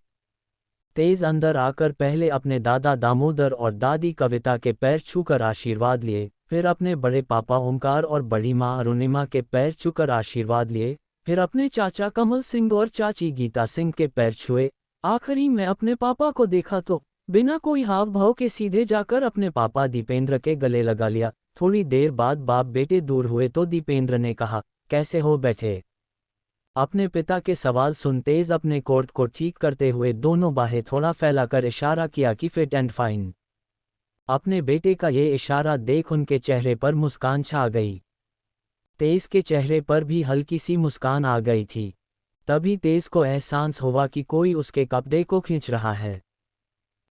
तेज अंदर आकर पहले अपने दादा दामोदर और दादी कविता के पैर छूकर आशीर्वाद लिए, फिर अपने बड़े पापा ओमकार और बड़ी माँ अरुणिमा के पैर छूकर आशीर्वाद लिए, फिर अपने चाचा कमल सिंह और चाची गीता सिंह के पैर छुए। आखिरी में अपने पापा को देखा तो बिना कोई हाव भाव के सीधे जाकर अपने पापा दीपेंद्र के गले लगा लिया। थोड़ी देर बाद बाप बेटे दूर हुए तो दीपेंद्र ने कहा, कैसे हो बैठे? अपने पिता के सवाल सुन तेज अपने कोट को ठीक करते हुए दोनों बाहें थोड़ा फैलाकर इशारा किया कि फिट एंड फाइन। अपने बेटे का ये इशारा देख उनके चेहरे पर मुस्कान छा गई। तेज के चेहरे पर भी हल्की सी मुस्कान आ गई थी। तभी तेज को एहसास हुआ कि कोई उसके कपड़े को खींच रहा है।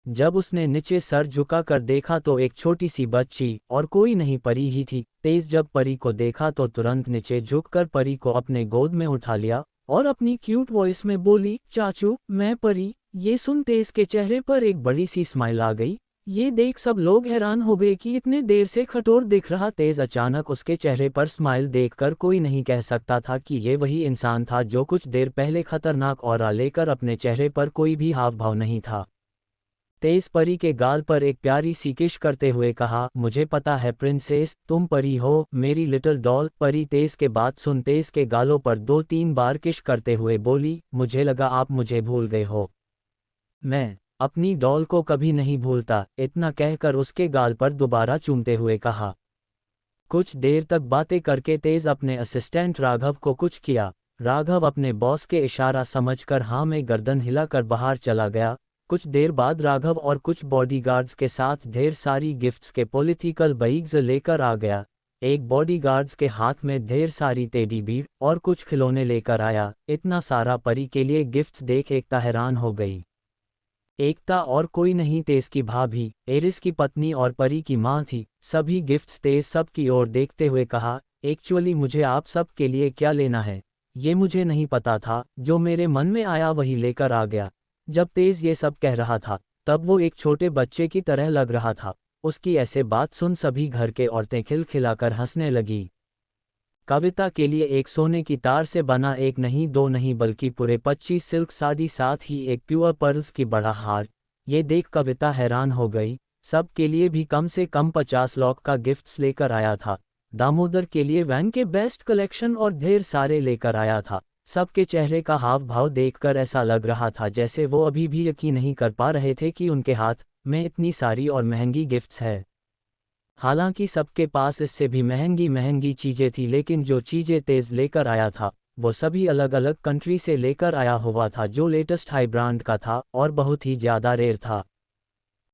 जब उसने नीचे सर झुकाकर देखा तो एक छोटी सी बच्ची, और कोई नहीं परी ही थी। तेज जब परी को देखा तो तुरंत नीचे झुककर परी को अपने गोद में उठा लिया और अपनी क्यूट वॉइस में बोली, चाचू मैं परी, ये सुन तेज के चेहरे पर एक बड़ी सी स्माइल आ गई। ये देख सब लोग हैरान हो गए कि इतने देर से कठोर दिख रहा तेज अचानक उसके चेहरे पर स्माइल देखकर कोई नहीं कह सकता था कि ये वही इंसान था जो कुछ देर पहले खतरनाक ऑरा लेकर अपने चेहरे पर कोई भी हाव भाव नहीं था। तेज परी के गाल पर एक प्यारी सी किश करते हुए कहा, मुझे पता है प्रिंसेस, तुम परी हो, मेरी लिटिल डॉल। परी तेज के बात सुन तेज के गालों पर 2-3 बार किश करते हुए बोली, मुझे लगा आप मुझे भूल गए हो। मैं अपनी डॉल को कभी नहीं भूलता। इतना कहकर उसके गाल पर दोबारा चूमते हुए कहा। कुछ देर तक बातें करके तेज अपने असिस्टेंट राघव को कुछ किया। राघव अपने बॉस के इशारा समझकर हाँ में गर्दन हिलाकर बाहर चला गया। कुछ देर बाद राघव और कुछ बॉडीगार्ड्स के साथ ढेर सारी गिफ्ट्स के पॉलिटिकल बैग्स लेकर आ गया। एक बॉडीगार्ड्स के हाथ में ढेर सारी टेडी बीर और कुछ खिलौने लेकर आया। इतना सारा परी के लिए गिफ्ट्स देख एकता हैरान हो गई। एकता और कोई नहीं तेज की भाभी, एरिस की पत्नी और परी की माँ थी। सभी गिफ्ट्स तेज सब की ओर देखते हुए कहा, एक्चुअली मुझे आप सब के लिए क्या लेना है ये मुझे नहीं पता था, जो मेरे मन में आया वही लेकर आ गया। जब तेज ये सब कह रहा था तब वो एक छोटे बच्चे की तरह लग रहा था। उसकी ऐसे बात सुन सभी घर के औरतें खिलखिलाकर हंसने लगी। कविता के लिए एक सोने की तार से बना एक नहीं दो नहीं बल्कि पूरे 25 सिल्क साड़ी, साथ ही एक प्योर पर्ल्स की बड़ा हार। ये देख कविता हैरान हो गई। सब के लिए भी कम से कम 50 लाख का गिफ्ट्स लेकर आया था। दामोदर के लिए वैन के बेस्ट कलेक्शन और ढेर सारे लेकर आया था। सबके चेहरे का हाव भाव देखकर ऐसा लग रहा था जैसे वो अभी भी यकीन नहीं कर पा रहे थे कि उनके हाथ में इतनी सारी और महंगी गिफ्ट्स है। हालांकि सबके पास इससे भी महंगी महंगी चीजें थी, लेकिन जो चीजें तेज लेकर आया था वो सभी अलग अलग कंट्री से लेकर आया हुआ था, जो लेटेस्ट हाई ब्रांड का था और बहुत ही ज्यादा रेयर था।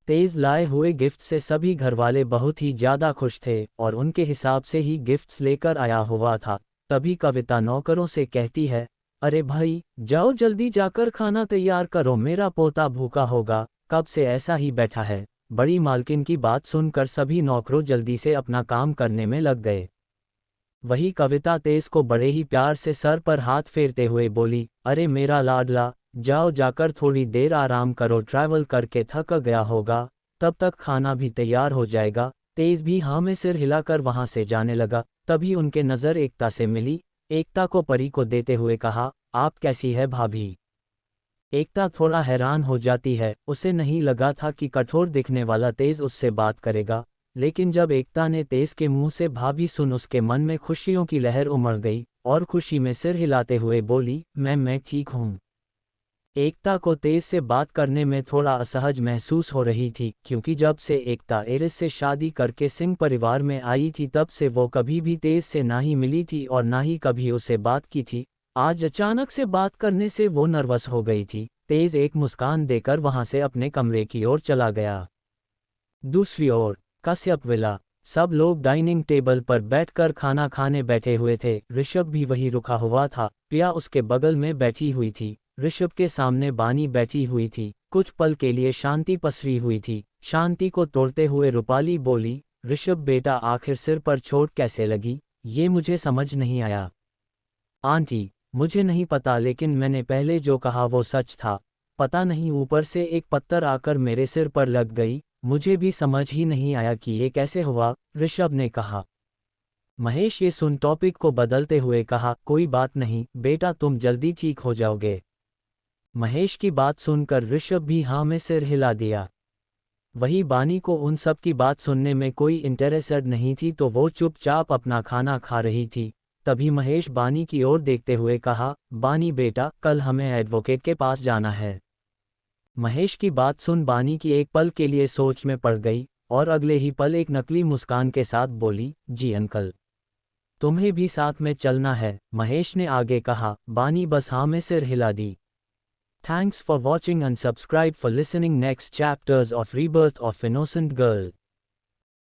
तेज लाए हुए गिफ्ट से सभी घरवाले बहुत ही ज्यादा खुश थे और उनके हिसाब से ही गिफ्ट्स लेकर आया हुआ था। तभी कविता नौकरों से कहती है, अरे भाई जाओ जल्दी जाकर खाना तैयार करो, मेरा पोता भूखा होगा, कब से ऐसा ही बैठा है। बड़ी मालकिन की बात सुनकर सभी नौकरों जल्दी से अपना काम करने में लग गए। वही कविता तेज को बड़े ही प्यार से सर पर हाथ फेरते हुए बोली, अरे मेरा लाडला, जाओ जाकर थोड़ी देर आराम करो, ट्रैवल करके थक गया होगा, तब तक खाना भी तैयार हो जाएगा। तेज भी हाँ में सिर हिलाकर वहां से जाने लगा। तभी उनके नज़र एकता से मिली। एकता को परी को देते हुए कहा, आप कैसी है भाभी। एकता थोड़ा हैरान हो जाती है। उसे नहीं लगा था कि कठोर दिखने वाला तेज उससे बात करेगा, लेकिन जब एकता ने तेज के मुंह से भाभी सुन उसके मन में खुशियों की लहर उमड़ गई और खुशी में सिर हिलाते हुए बोली, मैं ठीक हूँ। एकता को तेज से बात करने में थोड़ा असहज महसूस हो रही थी, क्योंकि जब से एकता एरिस से शादी करके सिंह परिवार में आई थी तब से वो कभी भी तेज से ना ही मिली थी और ना ही कभी उसे बात की थी। आज अचानक से बात करने से वो नर्वस हो गई थी। तेज एक मुस्कान देकर वहां से अपने कमरे की ओर चला गया। दूसरी ओर कश्यप विला। सब लोग डाइनिंग टेबल पर बैठकर खाना खाने बैठे हुए थे। ऋषभ भी वही रुका हुआ था। प्रिया उसके बगल में बैठी हुई थी। ऋषभ के सामने बानी बैठी हुई थी। कुछ पल के लिए शांति पसरी हुई थी। शांति को तोड़ते हुए रूपाली बोली, ऋषभ बेटा आखिर सिर पर चोट कैसे लगी, ये मुझे समझ नहीं आया। आंटी, मुझे नहीं पता, लेकिन मैंने पहले जो कहा वो सच था। पता नहीं ऊपर से एक पत्थर आकर मेरे सिर पर लग गई, मुझे भी समझ ही नहीं आया कि ये कैसे हुआ, ऋषभ ने कहा। महेश ये सुन टॉपिक को बदलते हुए कहा, कोई बात नहीं बेटा, तुम जल्दी ठीक हो जाओगे। महेश की बात सुनकर ऋषभ भी हाँ में सिर हिला दिया। वही बानी को उन सब की बात सुनने में कोई इंटरेस्टेड नहीं थी, तो वो चुपचाप अपना खाना खा रही थी। तभी महेश बानी की ओर देखते हुए कहा, बानी बेटा, कल हमें एडवोकेट के पास जाना है। महेश की बात सुन बानी की एक पल के लिए सोच में पड़ गई और अगले ही पल एक नकली मुस्कान के साथ बोली, जी अंकल, तुम्हें भी साथ में चलना है, महेश ने आगे कहा। बानी बस हाँ में सिर हिला दी। Thanks for watching and subscribe for listening next chapters of Rebirth of Innocent Girl.